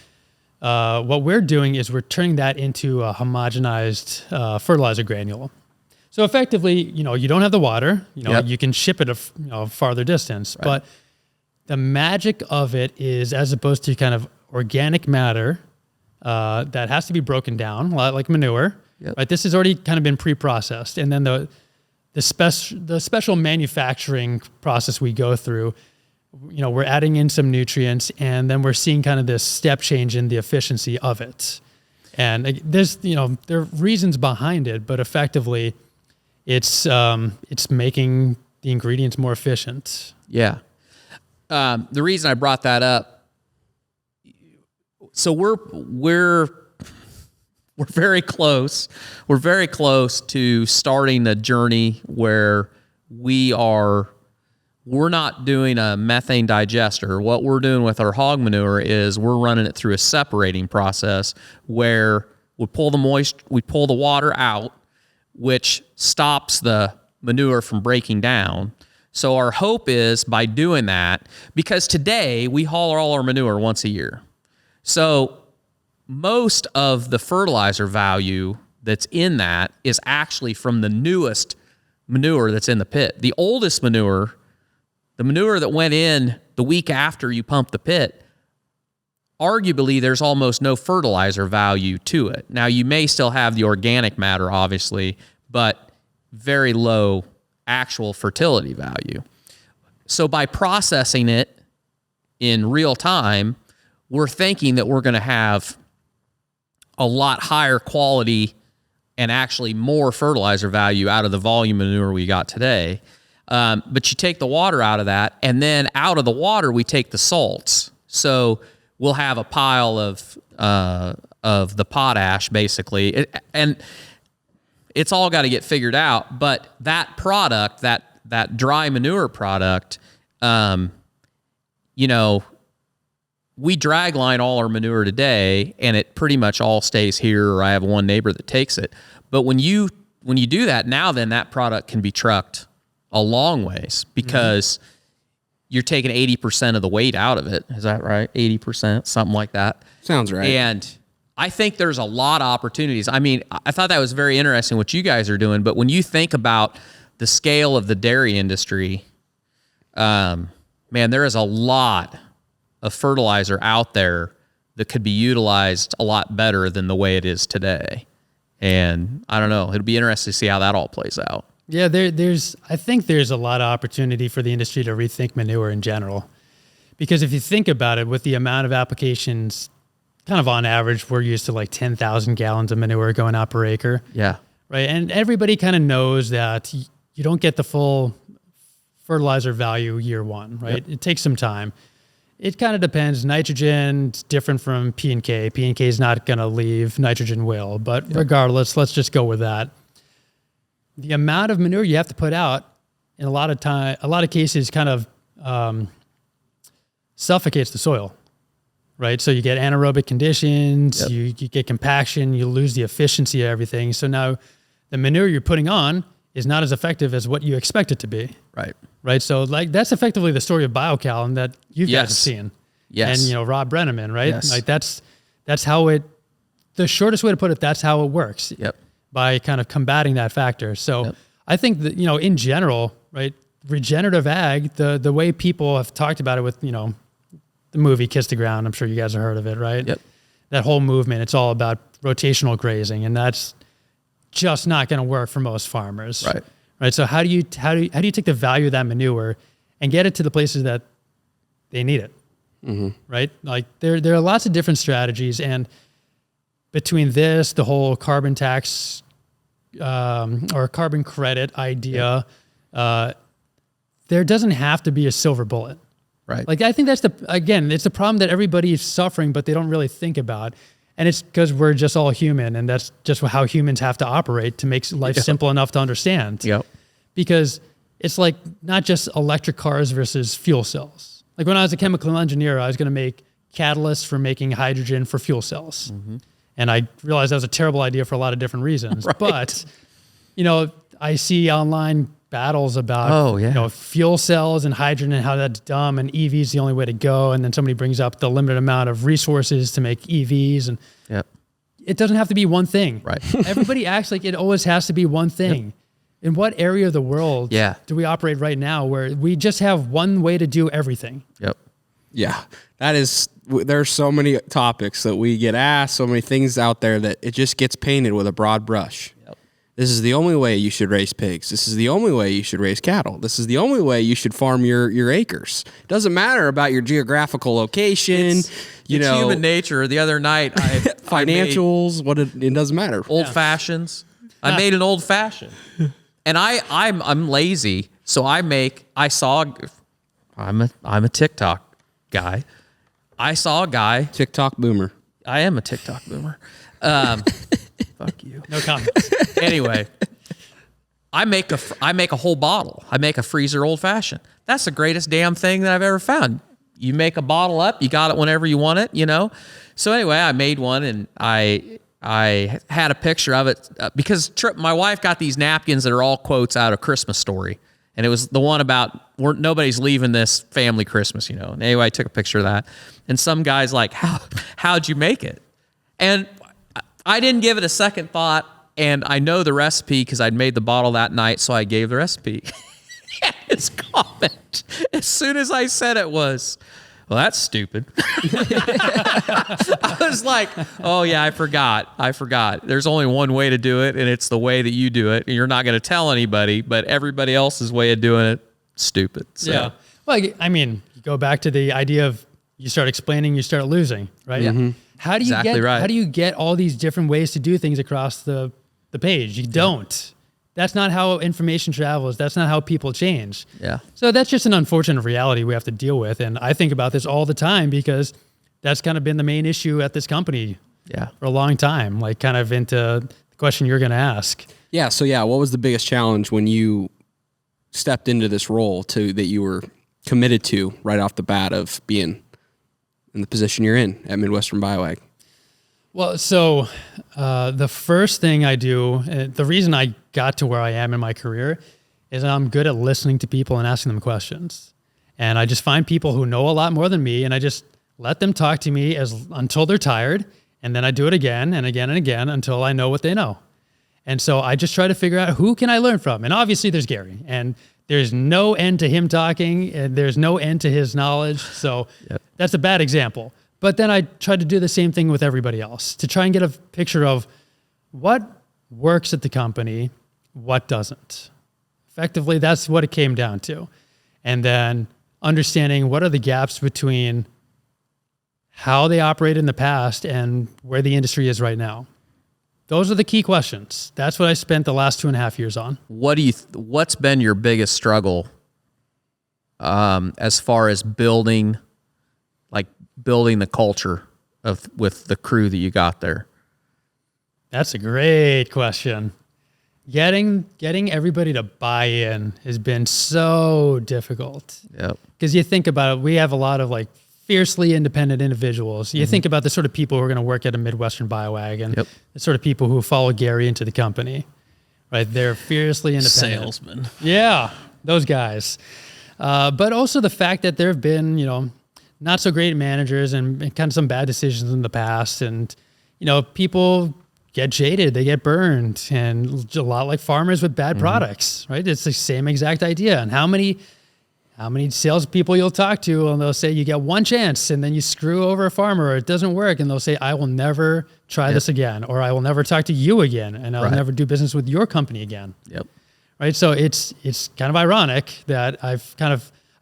what we're doing is we're turning that into a homogenized fertilizer granule. So effectively, you don't have the water, Yep. you can ship it a farther distance, Right. but the magic of it is, as opposed to kind of organic matter that has to be broken down, like manure, Yep. right? This has already kind of been pre-processed. And then the special manufacturing process we go through, we're adding in some nutrients, and then we're seeing kind of this step change in the efficiency of it. And there's, there are reasons behind it, but effectively it's making the ingredients more efficient. Yeah. The reason I brought that up, so we're very close. We're very close to starting a journey where we're not doing a methane digester. What we're doing with our hog manure is we're running it through a separating process where we pull the water out, which stops the manure from breaking down. So our hope is by doing that, because today we haul all our manure once a year. So most of the fertilizer value that's in that is actually from the newest manure that's in the pit. The oldest manure, the manure that went in the week after you pumped the pit, arguably there's almost no fertilizer value to it. Now you may still have the organic matter, obviously, but very low actual fertility value. So by processing it in real time, we're thinking that we're going to have a lot higher quality and actually more fertilizer value out of the volume manure we got today. But you take the water out of that, and then out of the water we take the salts. So we'll have a pile of the potash, basically, and it's all got to get figured out. But that product, that dry manure product, we drag line all our manure today, and it pretty much all stays here, or I have one neighbor that takes it. But when you do that, now then that product can be trucked a long ways, because you're taking 80% of the weight out of it. Is that right? 80%, something like that. Sounds right. And I think there's a lot of opportunities. I mean, I thought that was very interesting what you guys are doing, but when you think about the scale of the dairy industry, man, there is a lot of fertilizer out there that could be utilized a lot better than the way it is today. And I don't know, it'll be interesting to see how that all plays out. Yeah, I think there's a lot of opportunity for the industry to rethink manure in general. Because if you think about it, with the amount of applications, kind of on average, we're used to like 10,000 gallons of manure going out per acre. Yeah. Right. And everybody kind of knows that you don't get the full fertilizer value year one, right? Yep. It takes some time. It kind of depends. Nitrogen's different from P and K. P and K is not going to leave. Nitrogen will. But regardless, let's just go with that. The amount of manure you have to put out in a lot of cases kind of suffocates the soil, right? So you get anaerobic conditions, Yep. you get compaction, you lose the efficiency of everything. So now the manure you're putting on is not as effective as what you expect it to be. Right. Right. So like that's effectively the story of BioCal and that you guys have seen. Yes. And Rob Brenneman, right? Yes. Like that's how the shortest way to put it, that's how it works. Yep. By kind of combating that factor. So I think that, in general, right, regenerative ag, the way people have talked about it with, the movie Kiss the Ground, I'm sure you guys have heard of it, right? Yep. That whole movement, it's all about rotational grazing, and that's just not going to work for most farmers. Right. Right. So how do you take the value of that manure and get it to the places that they need it. Right? Like there are lots of different strategies, and between this, the whole carbon tax or carbon credit idea, there doesn't have to be a silver bullet. Right. Like I think that's it's the problem that everybody is suffering, but they don't really think about. And it's because we're just all human, and that's just how humans have to operate to make life simple enough to understand. Yep. Because it's like not just electric cars versus fuel cells. Like when I was a chemical engineer, I was going to make catalysts for making hydrogen for fuel cells. And I realized that was a terrible idea for a lot of different reasons. Right. But, I see online battles about fuel cells and hydrogen and how that's dumb and EV is the only way to go. And then somebody brings up the limited amount of resources to make EVs. And it doesn't have to be one thing. Right. Everybody acts like it always has to be one thing. In what area of the world do we operate right now where we just have one way to do everything? Yep. Yeah, there's so many topics that we get asked, so many things out there that it just gets painted with a broad brush. Yep. This is the only way you should raise pigs. This is the only way you should raise cattle. This is the only way you should farm your acres. It doesn't matter about your geographical location. It's human nature. The other night, financials. It doesn't matter. Old fashions. I made an old fashioned. And I'm lazy, so I'm a TikTok guy. I saw a guy. TikTok boomer. I am a TikTok boomer. Fuck you. No comments. Anyway, I make a whole bottle. I make a freezer old fashioned. That's the greatest damn thing that I've ever found. You make a bottle up, you got it whenever you want it, So anyway, I made one, and I had a picture of it because my wife got these napkins that are all quotes out of Christmas Story. And it was the one about nobody's leaving this family Christmas, And anyway, I took a picture of that. And some guy's like, how'd you make it? And I didn't give it a second thought. And I know the recipe because I'd made the bottle that night. So I gave the recipe. And his comment, as soon as I said it was, well, that's stupid. I was like, oh, yeah, I forgot. There's only one way to do it, and it's the way that you do it. And you're not going to tell anybody, but everybody else's way of doing it, stupid. So. Yeah. Well, you go back to the idea of you start explaining, you start losing, right? Yeah. How do you get all these different ways to do things across the page? You don't. That's not how information travels. That's not how people change. Yeah. So that's just an unfortunate reality we have to deal with. And I think about this all the time because that's kind of been the main issue at this company for a long time, like kind of into the question you're going to ask. Yeah. So what was the biggest challenge when you stepped into this role that you were committed to right off the bat of being in the position you're in at Midwestern BioAg? Well, so the first thing I do, the reason I got to where I am in my career is I'm good at listening to people and asking them questions. And I just find people who know a lot more than me, and I just let them talk to me until they're tired. And then I do it again and again and again until I know what they know. And so I just try to figure out who can I learn from. And obviously there's Gary, and there's no end to him talking, and there's no end to his knowledge. So that's a bad example. But then I try to do the same thing with everybody else to try and get a picture of what works at the company, what doesn't. Effectively, that's what it came down to. And then understanding what are the gaps between how they operated in the past and where the industry is right now. Those are the key questions. That's what I spent the last 2.5 years on. What's been your biggest struggle as far as building the culture with the crew that you got there? That's a great question. Getting everybody to buy in has been so difficult. Yep. Because you think about it, we have a lot of fiercely independent individuals. You think about the sort of people who are going to work at a Midwestern BioAg and the sort of people who follow Gary into the company, right? They're fiercely independent. Salesmen. Yeah, those guys. But also the fact that there have been, not so great managers and kind of some bad decisions in the past. And, people get jaded, they get burned, and a lot like farmers with bad products, right? It's the same exact idea. And how many salespeople you'll talk to, and they'll say you get one chance, and then you screw over a farmer, or it doesn't work, and they'll say, I will never try this again, or I will never talk to you again, and I'll never do business with your company again. Yep. Right. So it's kind of ironic that I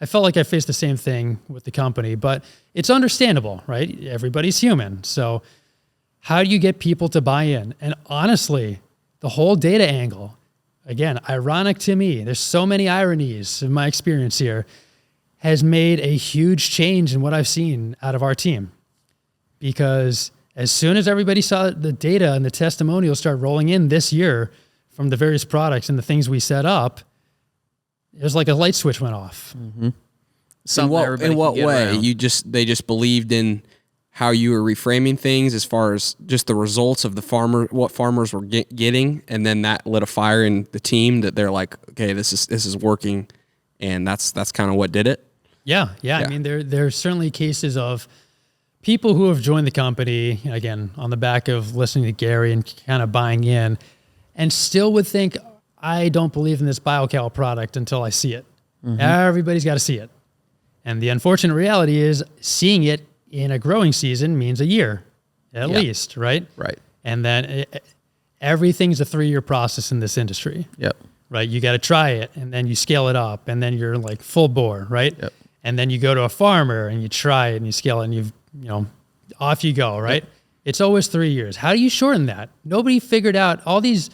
I felt like I faced the same thing with the company, but it's understandable, right? Everybody's human. So how do you get people to buy in? And honestly, the whole data angle, again, ironic to me, there's so many ironies in my experience here, has made a huge change in what I've seen out of our team. Because as soon as everybody saw the data and the testimonials start rolling in this year from the various products and the things we set up, it was like a light switch went off. Mm-hmm. In what way? Around. They just believed in how you were reframing things as far as just the results of what farmers were getting, and then that lit a fire in the team that they're like, okay, this is working, and that's kind of what did it. Yeah. I mean, there are certainly cases of people who have joined the company, again, on the back of listening to Gary and kind of buying in, and still would think, I don't believe in this BioCal product until I see it. Mm-hmm. Everybody's got to see it. And the unfortunate reality is seeing it in a growing season means a year at least, right? Right. And then everything's a 3-year process in this industry. Yep. Right. You got to try it, and then you scale it up, and then you're like full bore, right? Yep. And then you go to a farmer and you try it and you scale it and off you go, right? Yep. It's always 3 years. How do you shorten that? Nobody figured out. All these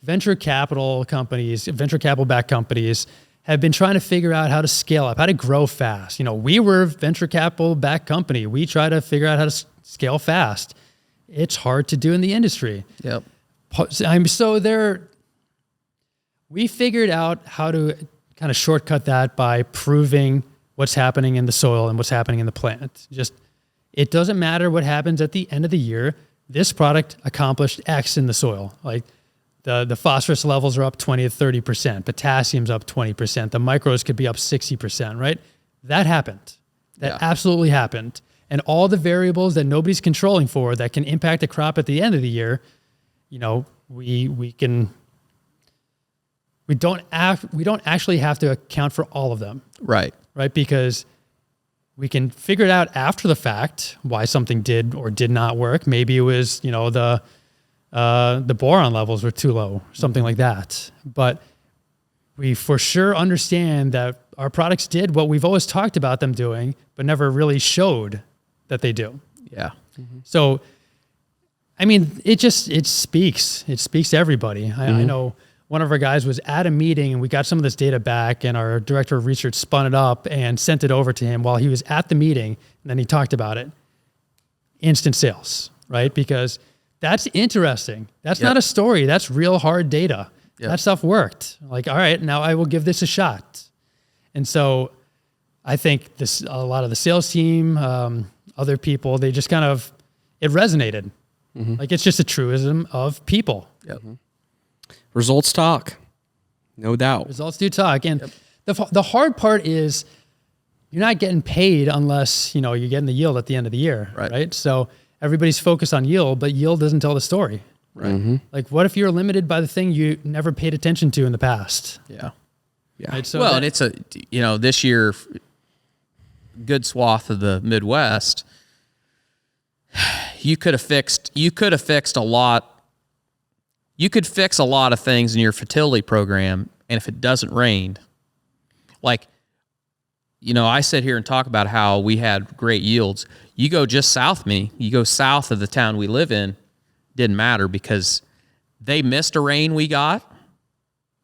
venture capital backed companies have been trying to figure out how to scale up, how to grow fast. We were a venture capital backed company. We try to figure out how to scale fast. It's hard to do in the industry. Yep. We figured out how to kind of shortcut that by proving what's happening in the soil and what's happening in the plant. It doesn't matter what happens at the end of the year. This product accomplished X in the soil. Like the phosphorus levels are up 20 to 30%. Potassium's up 20%. The micros could be up 60%, right? That happened. That absolutely happened. And all the variables that nobody's controlling for that can impact a crop at the end of the year, we don't actually have to account for all of them. Right. Right? Because we can figure it out after the fact why something did or did not work. Maybe it was, the boron levels were too low, something like that. But we for sure understand that our products did what we've always talked about them doing, but never really showed that they do. Yeah. Mm-hmm. So, I mean, it speaks to everybody. I know one of our guys was at a meeting and we got some of this data back, and our director of research spun it up and sent it over to him while he was at the meeting. And then he talked about it. Instant sales, right? Because that's interesting. That's not a story. That's real hard data. Yep. That stuff worked. Like, all right, now I will give this a shot. And so I think a lot of the sales team, other people, they just kind of, it resonated. Mm-hmm. Like, it's just a truism of people. Yep. Mm-hmm. Results talk, no doubt. Results do talk. And the hard part is you're not getting paid unless, you're getting the yield at the end of the year, right? So everybody's focused on yield, but yield doesn't tell the story. Right. Mm-hmm. Like, what if you're limited by the thing you never paid attention to in the past? Yeah. Right? So and it's this year, good swath of the Midwest, you could fix a lot of things in your fertility program, and if it doesn't rain, like, I sit here and talk about how we had great yields. You go just south of me, you go south of the town we live in, didn't matter because they missed a rain we got,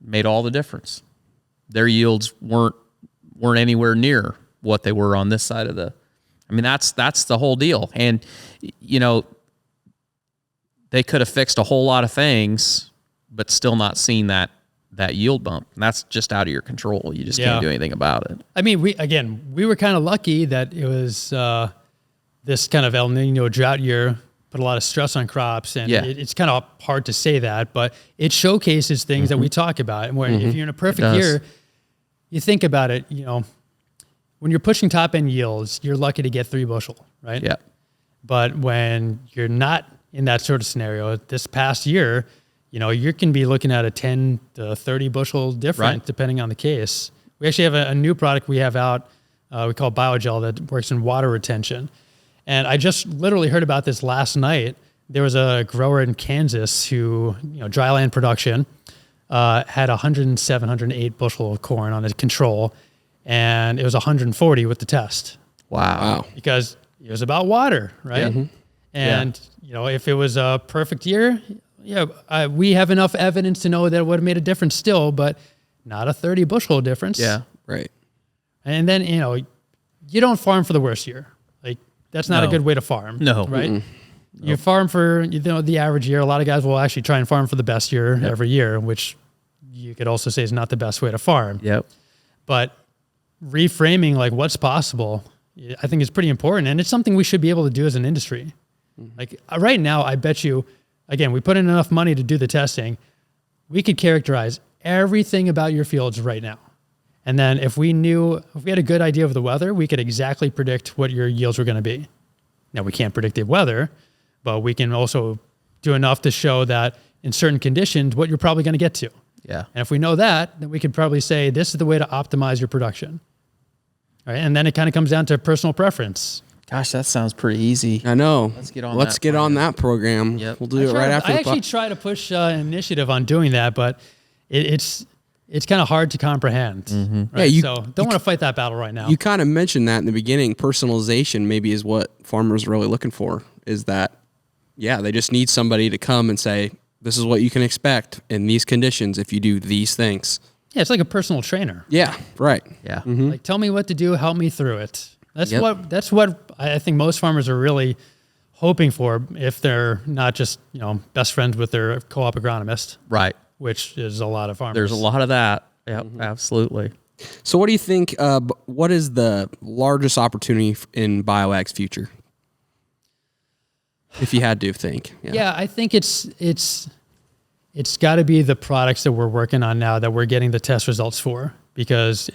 made all the difference. Their yields weren't anywhere near what they were on this side of that's the whole deal. And, they could have fixed a whole lot of things, but still not seen that yield bump. And that's just out of your control. You just can't do anything about it. I mean, we were kind of lucky that it was this kind of El Nino drought year, put a lot of stress on crops. And it's kind of hard to say that, but it showcases things that we talk about. And where if you're in a perfect year, you think about it, when you're pushing top end yields, you're lucky to get 3 bushel, right? Yeah. But when you're not in that sort of scenario, this past year, you can be looking at a 10 to 30 bushel difference depending on the case. We actually have a new product we have out, we call Biogel, that works in water retention. And I just literally heard about this last night. There was a grower in Kansas who, dryland production, had 107, 108 bushel of corn on his control. and it was 140 with the test. Wow. Because it was about water, right? Yeah. And if it was a perfect year, we have enough evidence to know that it would have made a difference still, but not a 30 bushel difference. Yeah. Right. And then, you don't farm for the worst year. Like, that's not a good way to farm. No. Right? Mm-mm. You farm for, the average year. A lot of guys will actually try and farm for the best year every year, which you could also say is not the best way to farm. Yep. But reframing like what's possible, I think is pretty important. And it's something we should be able to do as an industry. Like right now, I bet you, again, we put in enough money to do the testing. We could characterize everything about your fields right now. And then if we had a good idea of the weather, we could exactly predict what your yields were going to be. Now we can't predict the weather, but we can also do enough to show that in certain conditions, what you're probably going to get to. Yeah. And if we know that, then we could probably say, this is the way to optimize your production. All right. And then it kind of comes down to personal preference. Gosh, that sounds pretty easy. I know. Let's get on that program. Yep. We'll do it right after I actually try to push an initiative on doing that, but it's kind of hard to comprehend. Mm-hmm. Right? Yeah, so don't want to fight that battle right now. You kind of mentioned that in the beginning. Personalization maybe is what farmers are really looking for, is that, they just need somebody to come and say, this is what you can expect in these conditions if you do these things. Yeah, it's like a personal trainer. Yeah, right. Yeah. Mm-hmm. Like, tell me what to do, help me through it. That's what I think most farmers are really hoping for if they're not just, best friends with their co-op agronomist. Right. Which is a lot of farmers. There's a lot of that. Yep, absolutely. So what do you think, what is the largest opportunity in BioAg's future? If you had to think. Yeah, I think it's got to be the products that we're working on now that we're getting the test results for. Because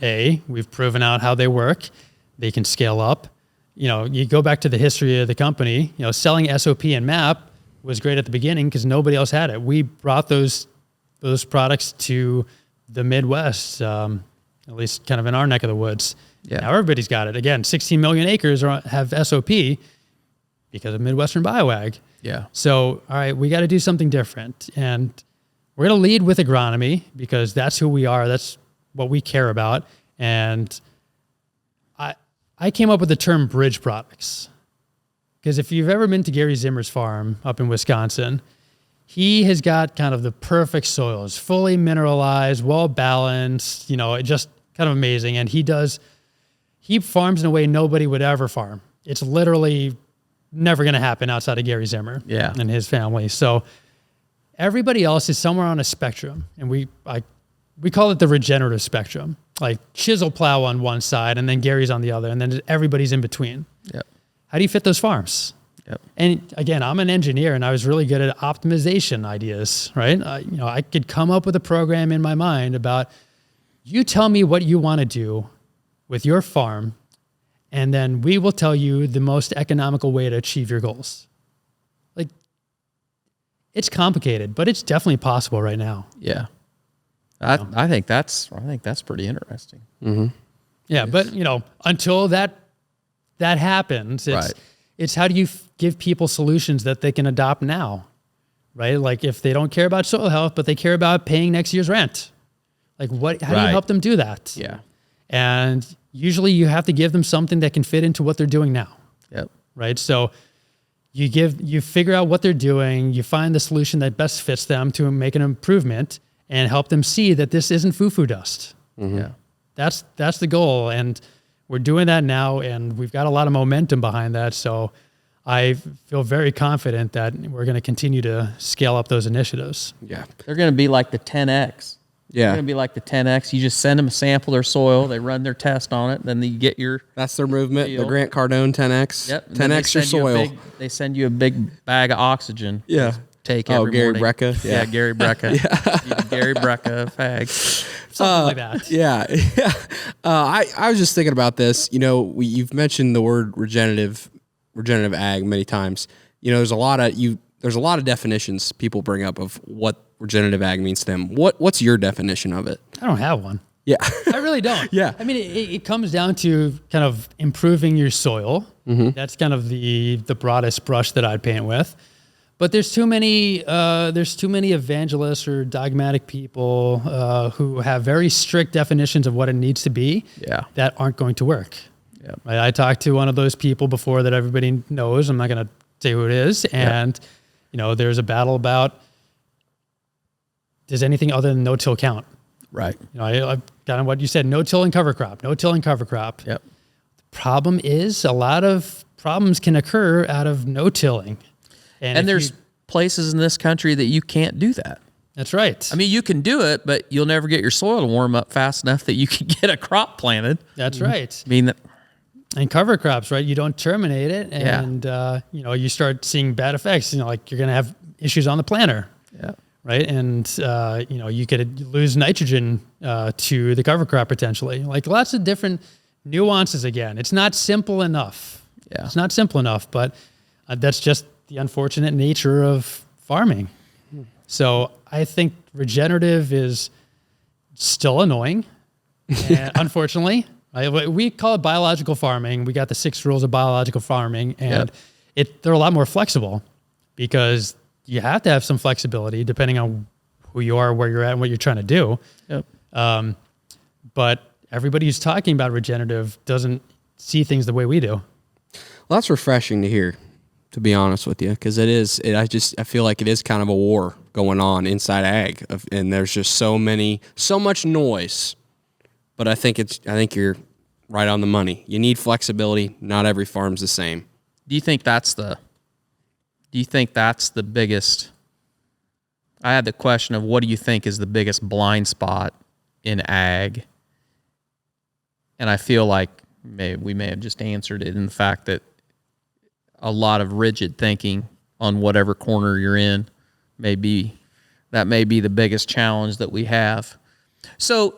we've proven out how they work. They can scale up. You go back to the history of the company, selling SOP and MAP was great at the beginning because nobody else had it. We brought those products to the Midwest, at least kind of in our neck of the woods. Yeah. Now everybody's got it. Again, 16 million acres have SOP because of Midwestern BioAg. Yeah. So, all right, we got to do something different. And we're going to lead with agronomy because that's who we are. That's what we care about. And I came up with the term bridge products because if you've ever been to Gary Zimmer's farm up in Wisconsin, he has got kind of the perfect soils, fully mineralized, well balanced, just kind of amazing. And he farms in a way nobody would ever farm. It's literally never going to happen outside of Gary Zimmer and his family. So everybody else is somewhere on a spectrum. And we call it the regenerative spectrum. Like chisel plow on one side and then Gary's on the other and then everybody's in between. Yep. How do you fit those farms? Yep. And again, I'm an engineer and I was really good at optimization ideas, right? I could come up with a program in my mind about you tell me what you want to do with your farm and then we will tell you the most economical way to achieve your goals. Like it's complicated, but it's definitely possible right now. Yeah. I think that's pretty interesting. Mm-hmm. Yeah, but until that happens, it's how do you give people solutions that they can adopt now, right? Like if they don't care about soil health, but they care about paying next year's rent, like how do you help them do that? Yeah, and usually you have to give them something that can fit into what they're doing now. Yep. Right. So you figure out what they're doing, you find the solution that best fits them to make an improvement. And help them see that this isn't foo-foo dust. Mm-hmm. Yeah, that's the goal, and we're doing that now, and we've got a lot of momentum behind that. So I feel very confident that we're going to continue to scale up those initiatives. Yeah, they're going to be like the 10X. Yeah, they're going to be like the 10X. You just send them a sample of their soil, they run their test on it, then you get your. That's their movement. Deal. The Grant Cardone 10X. Yep. 10X your soil. They send you a big bag of oxygen. Yeah. Take every Gary morning. Brecka. Yeah, Gary Brecka. Gary Brecka Ag. Something like that. Yeah. I was just thinking about this. You've mentioned the word regenerative ag many times. There's a lot of definitions people bring up of what regenerative ag means to them. What's your definition of it? I don't have one. Yeah. I really don't. Yeah. I mean, it comes down to kind of improving your soil. Mm-hmm. That's kind of the broadest brush that I'd paint with. But there's too many evangelists or dogmatic people who have very strict definitions of what it needs to be that aren't going to work. Yep. Right? I talked to one of those people before that everybody knows. I'm not going to say who it is. And, there's a battle about, does anything other than no-till count? Right. I kind of what you said, no-till and cover crop, no-till and cover crop. Yep. The problem is a lot of problems can occur out of no-tilling. And there's places in this country that you can't do that. That's right. I mean, you can do it, but you'll never get your soil to warm up fast enough that you can get a crop planted. That's right. I mean, and cover crops, right? You don't terminate it, and you start seeing bad effects. Like you're going to have issues on the planter. Yeah. Right, and you could lose nitrogen to the cover crop potentially. Like lots of different nuances. Again, it's not simple enough. Yeah. It's not simple enough, but that's just the unfortunate nature of farming. So I think regenerative is still annoying, and unfortunately. We call it biological farming. We got the 6 rules of biological farming, and they're a lot more flexible because you have to have some flexibility depending on who you are, where you're at, and what you're trying to do. Yep. But everybody who's talking about regenerative doesn't see things the way we do. Well, that's refreshing to hear, to be honest with you, because I feel like it is kind of a war going on inside ag, and there's just so much noise. But I think you're right on the money. You need flexibility. Not every farm's the same. do you think that's the biggest? I had the question of what do you think is the biggest blind spot in ag? And I feel like we may have just answered it in the fact that a lot of rigid thinking on whatever corner you're in may be the biggest challenge that we have. So,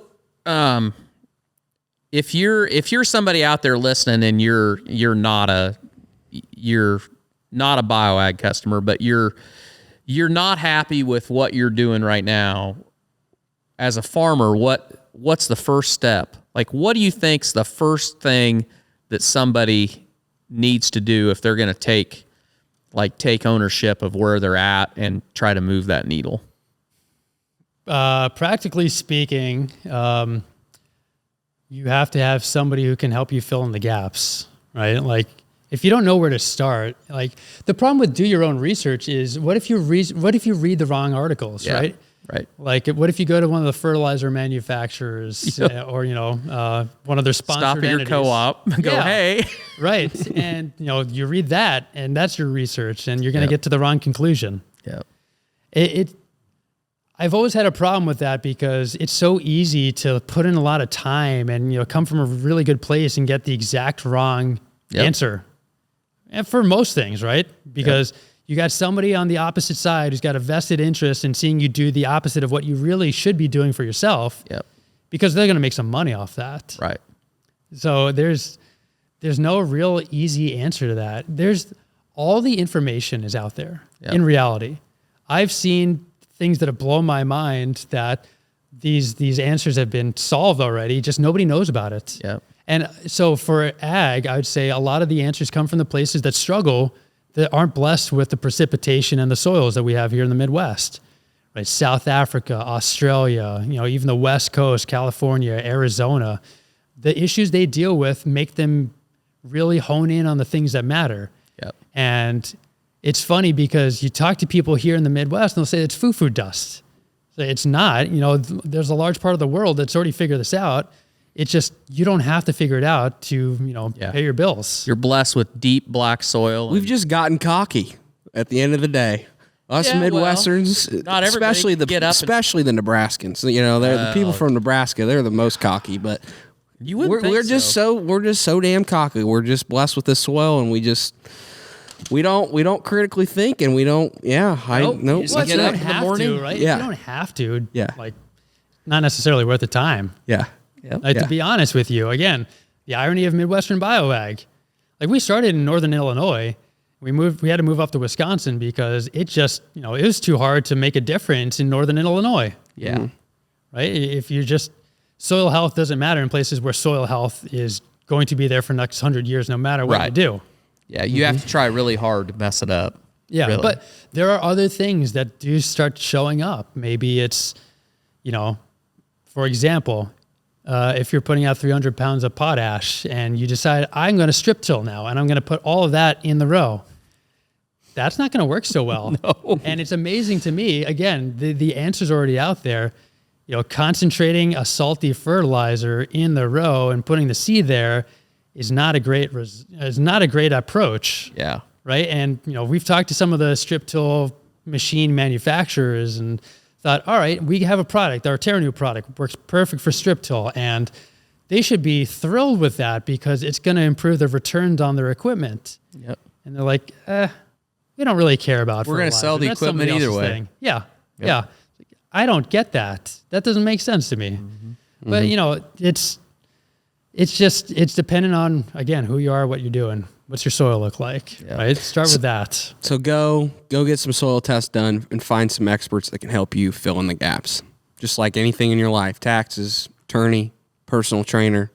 if you're somebody out there listening and you're not a bioag customer, but you're not happy with what you're doing right now as a farmer, what's the first step? Like, what do you think's the first thing that somebody needs to do if they're going to take ownership of where they're at and try to move that needle? Practically speaking, you have to have somebody who can help you fill in the gaps, right? Like, if you don't know where to start, like the problem with do your own research is what if you read the wrong articles, right? Right. Like, what if you go to one of the fertilizer manufacturers or, one of their sponsored Stop at your entities. Co-op and go, hey. Right. And, you read that and that's your research and you're going to get to the wrong conclusion. Yeah. I've always had a problem with that because it's so easy to put in a lot of time and, come from a really good place and get the exact wrong answer. And for most things, right? Because you got somebody on the opposite side who's got a vested interest in seeing you do the opposite of what you really should be doing for yourself. Yep. Because they're going to make some money off that. Right. So there's no real easy answer to that. All the information is out there in reality. I've seen things that have blown my mind that these answers have been solved already, just nobody knows about it. Yep. And so for ag, I would say a lot of the answers come from the places that struggle, that aren't blessed with the precipitation and the soils that we have here in the Midwest, right? South Africa, Australia, even the West Coast, California, Arizona, the issues they deal with make them really hone in on the things that matter. Yep. And it's funny because you talk to people here in the Midwest and they'll say it's foo-foo dust. So it's not, there's a large part of the world that's already figured this out. It's just, you don't have to figure it out to, pay your bills. You're blessed with deep black soil. We've just gotten cocky at the end of the day. Us Midwesterns, not everybody especially the Nebraskans. The people from Nebraska, they're the most cocky, but we're just so damn cocky. We're just blessed with this soil, and we don't critically think, and we don't. Yeah, Well, you don't have to, right? Yeah. You don't have to. Yeah. Like, not necessarily worth the time. Yeah. To be honest with you, again, the irony of Midwestern BioAg. Like, we started in Northern Illinois. We had to move up to Wisconsin because it just, it was too hard to make a difference in Northern Illinois. Yeah. Mm-hmm. Right? If you're just, soil health doesn't matter in places where soil health is going to be there for the next 100 years, no matter what you do. Yeah, you have to try really hard to mess it up. Yeah, really. but there are other things that do start showing up. Maybe it's, for example, if you're putting out 300 pounds of potash and you decide, I'm going to strip till now and I'm going to put all of that in the row, that's not going to work so well. No. And it's amazing to me, again, the answer's already out there. Concentrating a salty fertilizer in the row and putting the seed there is not a great approach. Yeah. Right. And, we've talked to some of the strip till machine manufacturers and thought, all right, we have a product, our Terano product works perfect for strip till, and they should be thrilled with that because it's going to improve the returns on their equipment. Yep. And they're like, we don't really care about We're going to sell the That's equipment somebody either else's way. thing. Yeah. Yeah. I don't get that. That doesn't make sense to me. But, it's dependent on, again, who you are, what you're doing. What's your soil look like? Yeah. Right? Start with that. So go get some soil tests done and find some experts that can help you fill in the gaps. Just like anything in your life, taxes, attorney, personal trainer.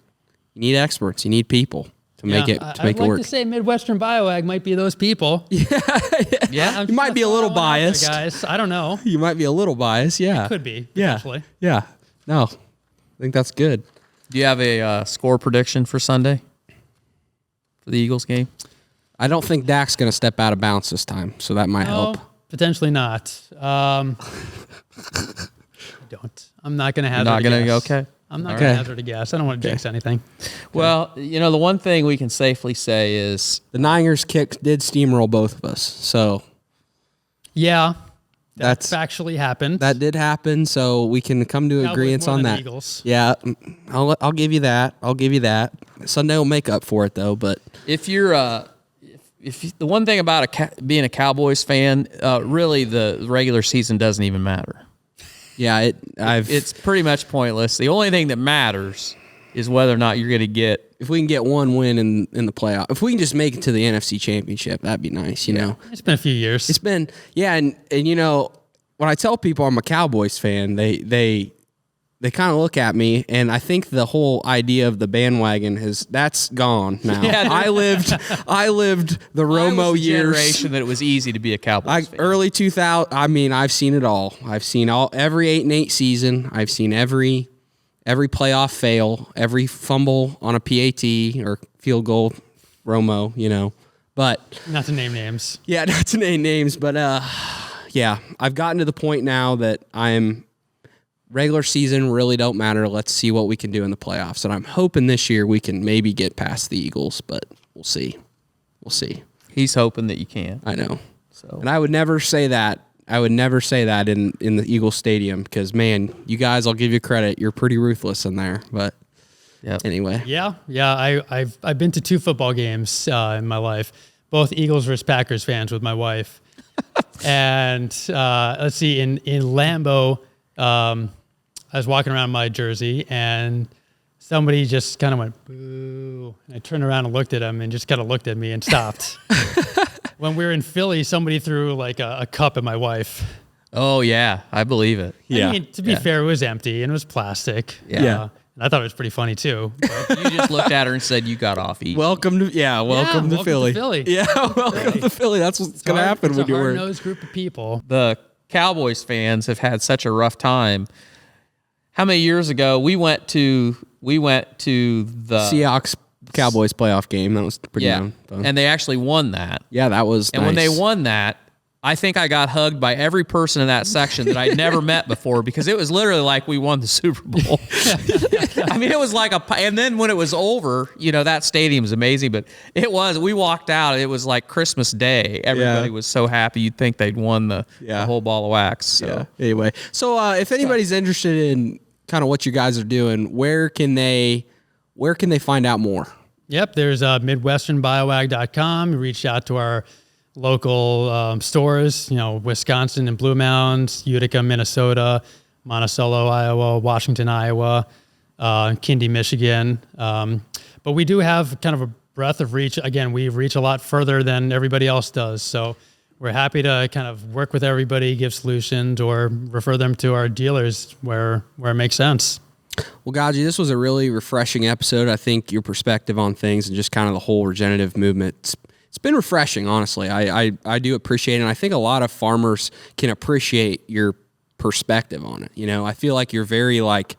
You need experts. You need people to make it I'd work. like to say Midwestern BioAg might be those people. Yeah. You might be a little biased. Guys. I don't know. You might be a little biased. Yeah. Could be, Yeah. potentially. Yeah. No, I think that's good. Do you have a score prediction for Sunday for the Eagles game? I don't think Dak's going to step out of bounds this time, so that might help. Potentially not. I don't. I'm not going to hazard Not a going to guess. go, okay. I'm not Okay. going to hazard a guess. I don't want to jinx anything. Well, the one thing we can safely say is The Niners kick did steamroll both of us, so Yeah. That's- That's actually happened. that did happen. So we can come to Cowboys agreement more on than that. Eagles. Yeah, I'll give you that. I'll give you that. Sunday will make up for it though. But if you're if the one thing about being a Cowboys fan, really the regular season doesn't even matter. yeah, It's pretty much pointless. The only thing that matters is whether or not you're going to get. if we can get one win in the playoff, if we can just make it to the NFC Championship, that'd be nice. You know, It's been a few years. it's been and when I tell people I'm a Cowboys fan, they kind of look at me, and I think the whole idea of the bandwagon that's gone now. Yeah, I lived the Romo I was the years. generation that it was easy to be a Cowboys fan. Early 2000. I mean, I've seen it all. I've seen every 8-8 season. I've seen every playoff fail, every fumble on a PAT or field goal, Romo. But Not to name names. yeah, not to name names, but yeah, I've gotten to the point now that I'm regular season really don't matter. Let's see what we can do in the playoffs, and I'm hoping this year we can maybe get past the Eagles, but we'll see. We'll see. He's hoping that you can. I know. So And I would never say that. I would never say that in the Eagles Stadium because, man, you guys, I'll give you credit. You're pretty ruthless in there. But anyway. Yeah. I've been to 2 football games in my life, both Eagles versus Packers fans with my wife. And let's see, in Lambeau, I was walking around my jersey and somebody just kind of went, boo. And I turned around and looked at him and just kind of looked at me and stopped. When we were in Philly, somebody threw like a cup at my wife. Oh yeah, I believe it. Yeah. I mean, to be fair, it was empty and it was plastic. Yeah. And I thought it was pretty funny too. But You just looked at her and said you got off easy. Welcome to welcome to to Philly. Philly. Yeah, welcome to Philly. That's what's going to happen when it's you a work. hard-nosed group of people. The Cowboys fans have had such a rough time. How many years ago we went to the Seahawks Cowboys playoff game. That was pretty fun. and they actually won that. Yeah, that was And when they nice. won that, I think I got hugged by every person in that section that I'd never met before because it was literally like we won the Super Bowl. I mean, it was like and then when it was over, that stadium is amazing, but we walked out, it was like Christmas Day. Everybody was so happy. You'd think they'd won the whole ball of wax. So. Yeah. Anyway, so if anybody's interested in kind of what you guys are doing, where can they find out more? Yep, there's MidwesternBioAg.com. You reach out to our local stores, Wisconsin and Blue Mounds, Utica, Minnesota, Monticello, Iowa, Washington, Iowa, Kindy, Michigan. But we do have kind of a breadth of reach. Again, we reach a lot further than everybody else does. So we're happy to kind of work with everybody, give solutions, or refer them to our dealers where it makes sense. Well, Gaji, this was a really refreshing episode. I think your perspective on things and just kind of the whole regenerative movement, it's been refreshing, honestly. I do appreciate it, and I think a lot of farmers can appreciate your perspective on it. I feel like you're very like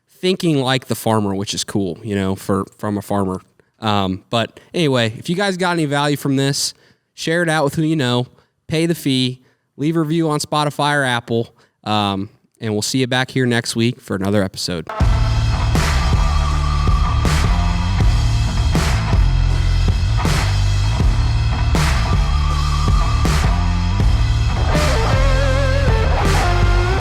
thinking like the farmer, which is cool, from a farmer. But anyway, if you guys got any value from this, share it out with who you know, pay the fee, leave a review on Spotify or Apple, and we'll see you back here next week for another episode.